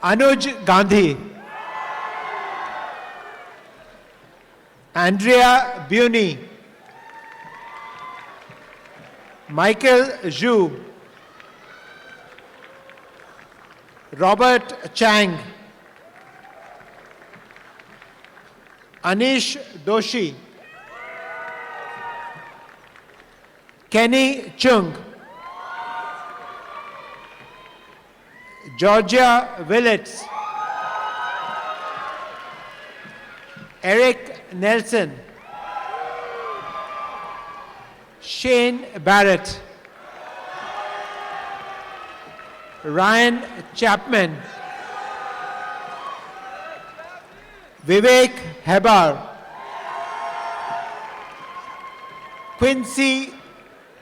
Anuj Gandhi, Andrea Buni, Michael Zhu, Robert Chang, Anish Doshi, Kenny Chung, Georgia Willits, Eric Nelson, Shane Barrett, Ryan Chapman, Vivek Hebar, Quincy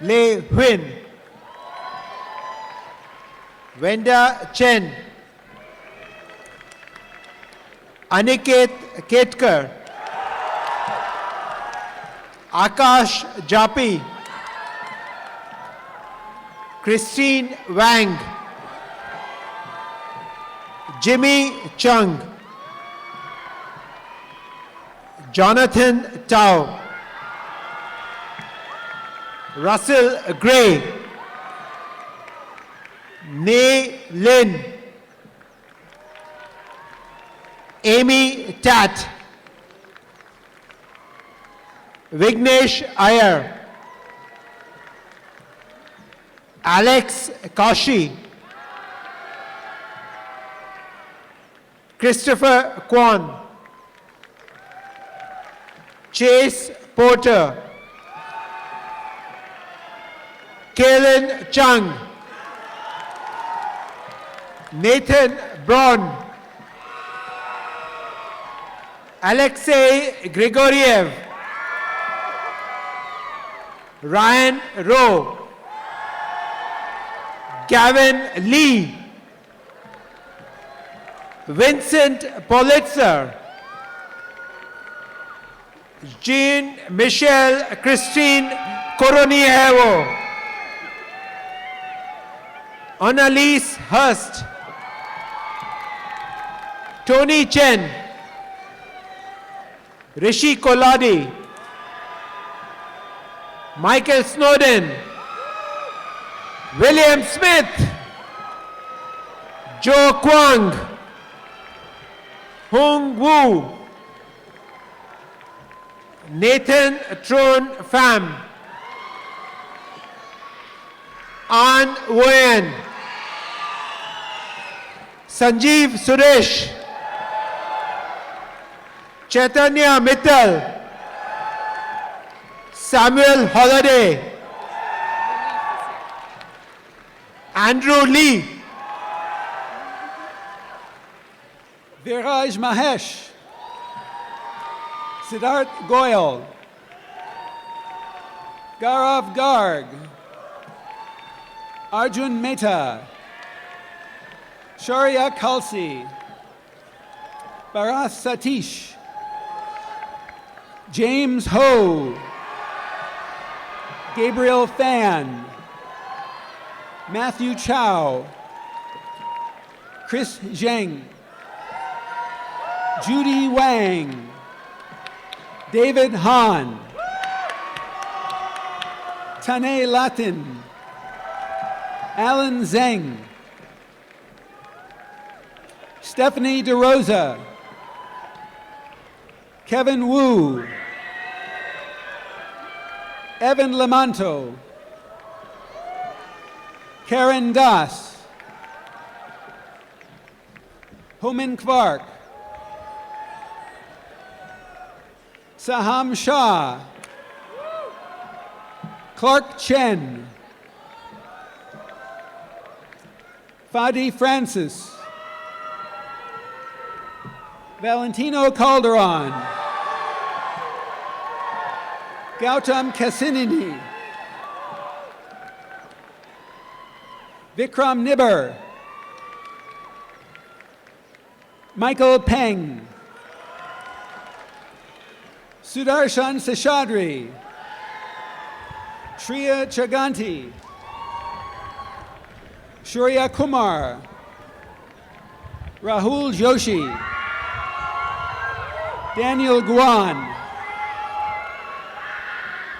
Lei Huyen, Wenda Chen, Aniket Ketkar, Akash Japi, Christine Wang, Jimmy Chung, Jonathan Tao, Russell Gray, Nei Lin, Amy Tat, Vignesh Iyer, Alex Kashi, Christopher Kwan, Chase Porter, Kalen Chung, Nathan Braun, Alexei Grigoriev, Ryan Rowe, Gavin Lee, Vincent Politzer, Jean Michelle Christine Koronievo, Annalise Hurst, Tony Chen, Rishi Koladi, Michael Snowden, William Smith, Joe Kwang, Hung Woo, Nathan Tron Pham, An Nguyen, Sanjeev Suresh, Chaitanya Mittal, Samuel Holiday, Andrew Lee, Viraj Mahesh, Siddharth Goyal, Gaurav Garg, Arjun Mehta, Shaurya Khalsi, Bharat Satish, James Ho, Gabriel Fan, Matthew Chow, Chris Zheng, Judy Wang, David Han, Tane Latin, Alan Zeng, Stephanie DeRosa, Kevin Wu, Evan Lamanto, Karen Das, Homin Kvark, Saham Shah, Clark Chen, Fadi Francis, Valentino Calderon, Gautam Kassinini, Vikram Nibber, Michael Peng, Sudarshan Seshadri, Shriya Chaganti, Shurya Kumar, Rahul Joshi, Daniel Guan,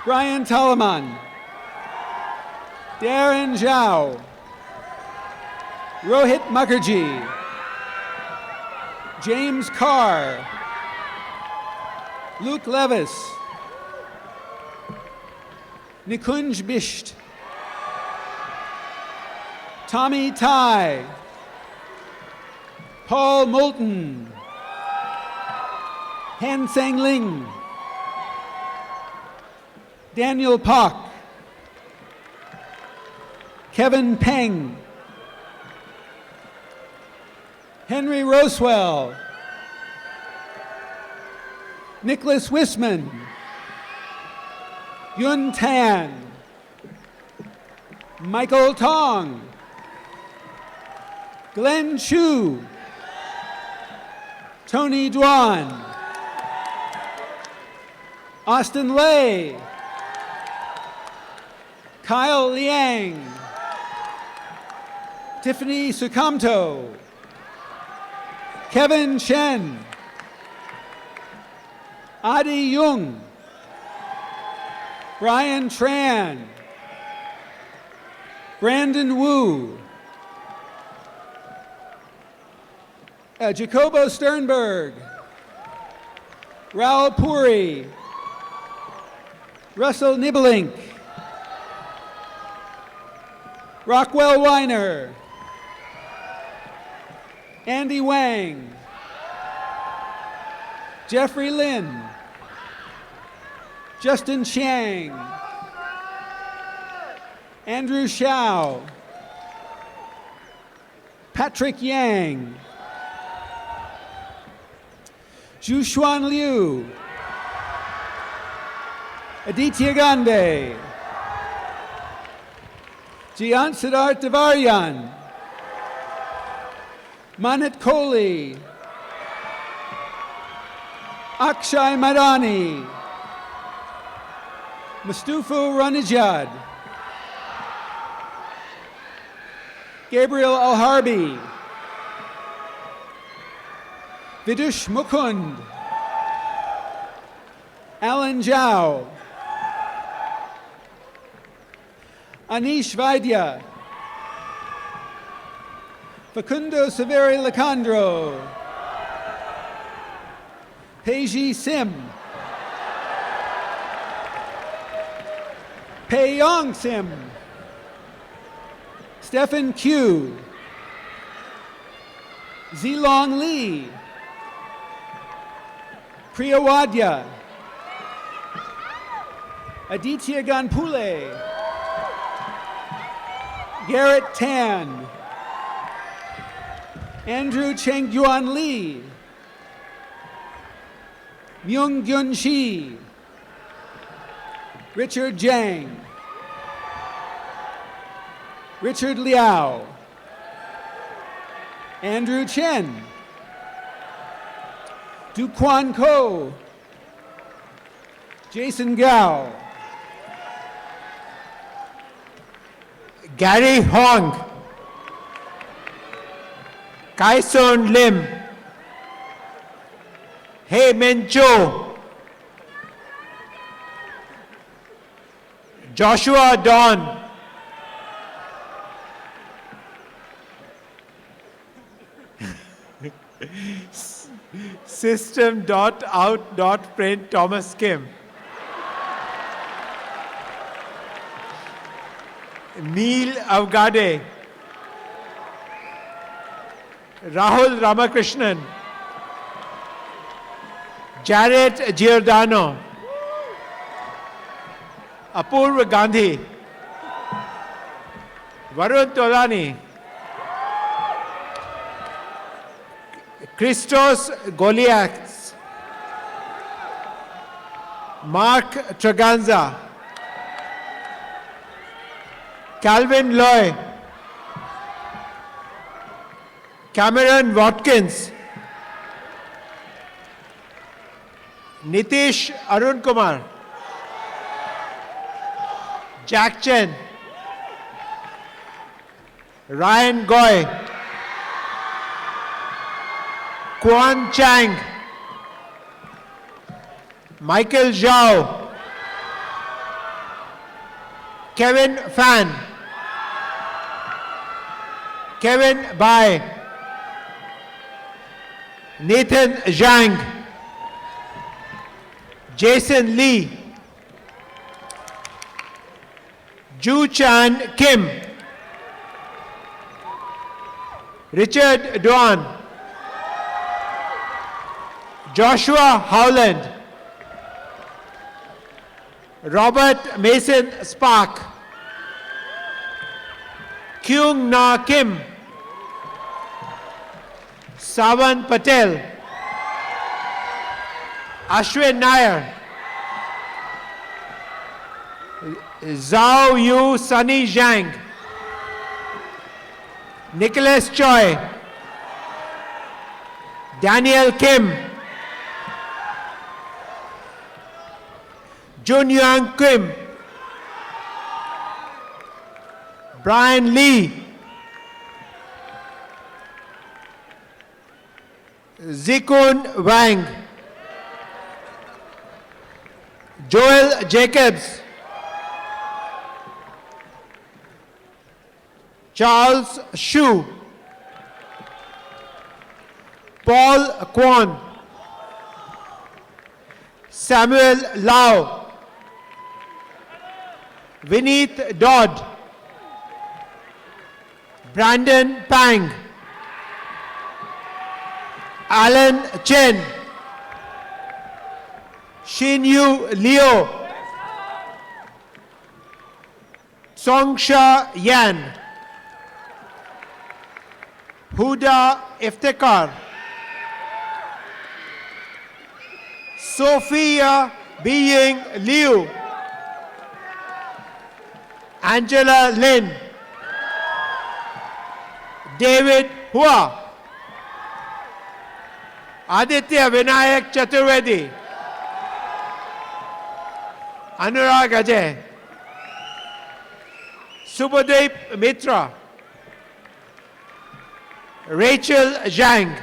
Brian Talaman, Darren Zhao, Rohit Mukherjee, James Carr, Luke Levis, Nikunj Bisht, Tommy Tai, Paul Moulton, Han Sang Ling, Daniel Pak, Kevin Peng, Henry Roswell, Nicholas Wisman, Yun Tan, Michael Tong, Glenn Chu, Tony Duan, Austin Lay, Kyle Liang, Tiffany Sukamto, Kevin Chen, Adi Jung, Brian Tran, Brandon Wu, Jacobo Sternberg, Raul Puri, Russell Nibelink, Rockwell Weiner, Andy Wang, Jeffrey Lin, Justin Chiang, Andrew Shao, Patrick Yang, Zhuxuan Liu, Aditya Gande, Jian Siddharth Devaryan, Manit Kohli, Akshay Madani, Mustafa Ranijad, Gabriel Alharbi, Vidush Mukund, Alan Zhao, Anish Vaidya, Facundo Severi Lacandro, Peiji Sim, Pei Yong Sim, Stephen Q, Zilong Lee, Priya Wadya, Aditya Ganpule, Garrett Tan, Andrew Cheng Yuan Lee, Myung Gyun Shi, Richard Zhang, Richard Liao, Andrew Chen, Duquan Ko, Jason Gao, Gary Hong, Kaison Lim, He Min Cho, Joshua Don, System.out.print Thomas Kim, Neil Avgade, Rahul Ramakrishnan, Jared Giordano, Apurva Gandhi, Varun Tolani, Christos Goliaths, Mark Traganza, Calvin Loy, Cameron Watkins, Nitish Arun Kumar, Jack Chen, Ryan Goy, Quan Chang, Michael Zhao, Kevin Fan, Kevin Bai, Nathan Zhang, Jason Lee, Ju Chan Kim, Richard Duan, Joshua Howland, Robert Mason Spark, Kyung Na Kim, Sawan Patel, Ashwin Nair. Zhao Yu Sunny Zhang. Nicholas Choi. Daniel Kim. Jun Yang Kim. Brian Lee. Zikun Wang. Joel Jacobs. Charles Shu. Paul Kwon. Samuel Lau. Vineet Dodd. Brandon Pang. Alan Chen. Shin Yu Leo. Songsha Yan. Huda Iftikhar. Sophia Biying Liu. Angela Lin. David Hua. Aditya Vinayak Chaturvedi. Anurag Ajay. Subhadeep Mitra. Rachel Zhang.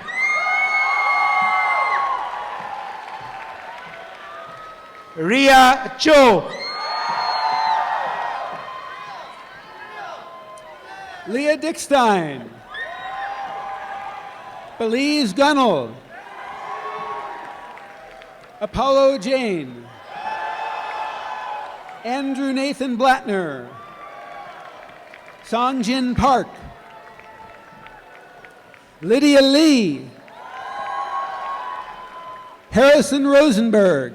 Ria Cho. Leah Dickstein. Belize Gunnell. Apollo Jane. Andrew Nathan Blattner. Songjin Park. Lydia Lee. Harrison Rosenberg.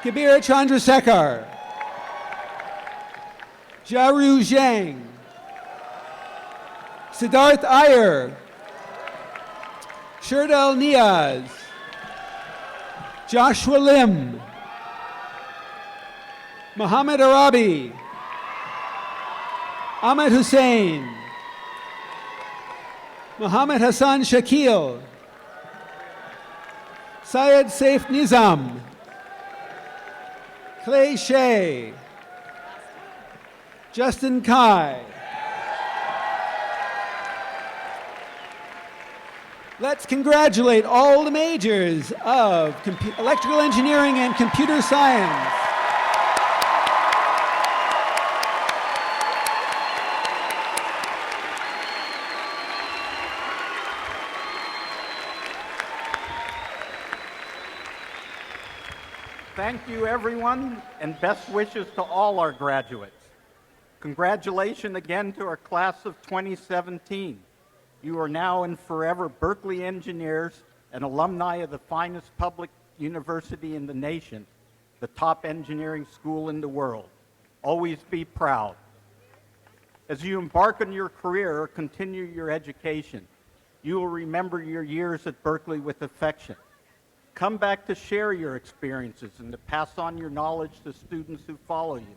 Kabir Chandrasekhar. Jaru Zhang. Siddharth Iyer. Sherdal Niaz. Joshua Lim. Muhammad Arabi. Ahmed Hussein. Muhammad Hassan Shakil. Syed Saif Nizam. Clay Shea. Justin Kai. Let's congratulate all the majors of electrical engineering and computer science. Thank you, everyone, and best wishes to all our graduates. Congratulations again to our class of 2017. You are now and forever Berkeley engineers and alumni of the finest public university in the nation, the top engineering school in the world. Always be proud. As you embark on your career or continue your education, you will remember your years at Berkeley with affection. Come back to share your experiences and to pass on your knowledge to students who follow you.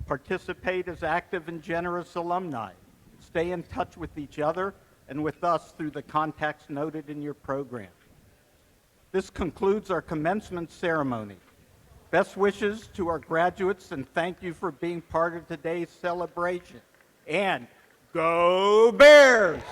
Participate as active and generous alumni. Stay in touch with each other and with us through the contacts noted in your program. This concludes our commencement ceremony. Best wishes to our graduates, and thank you for being part of today's celebration. And go Bears!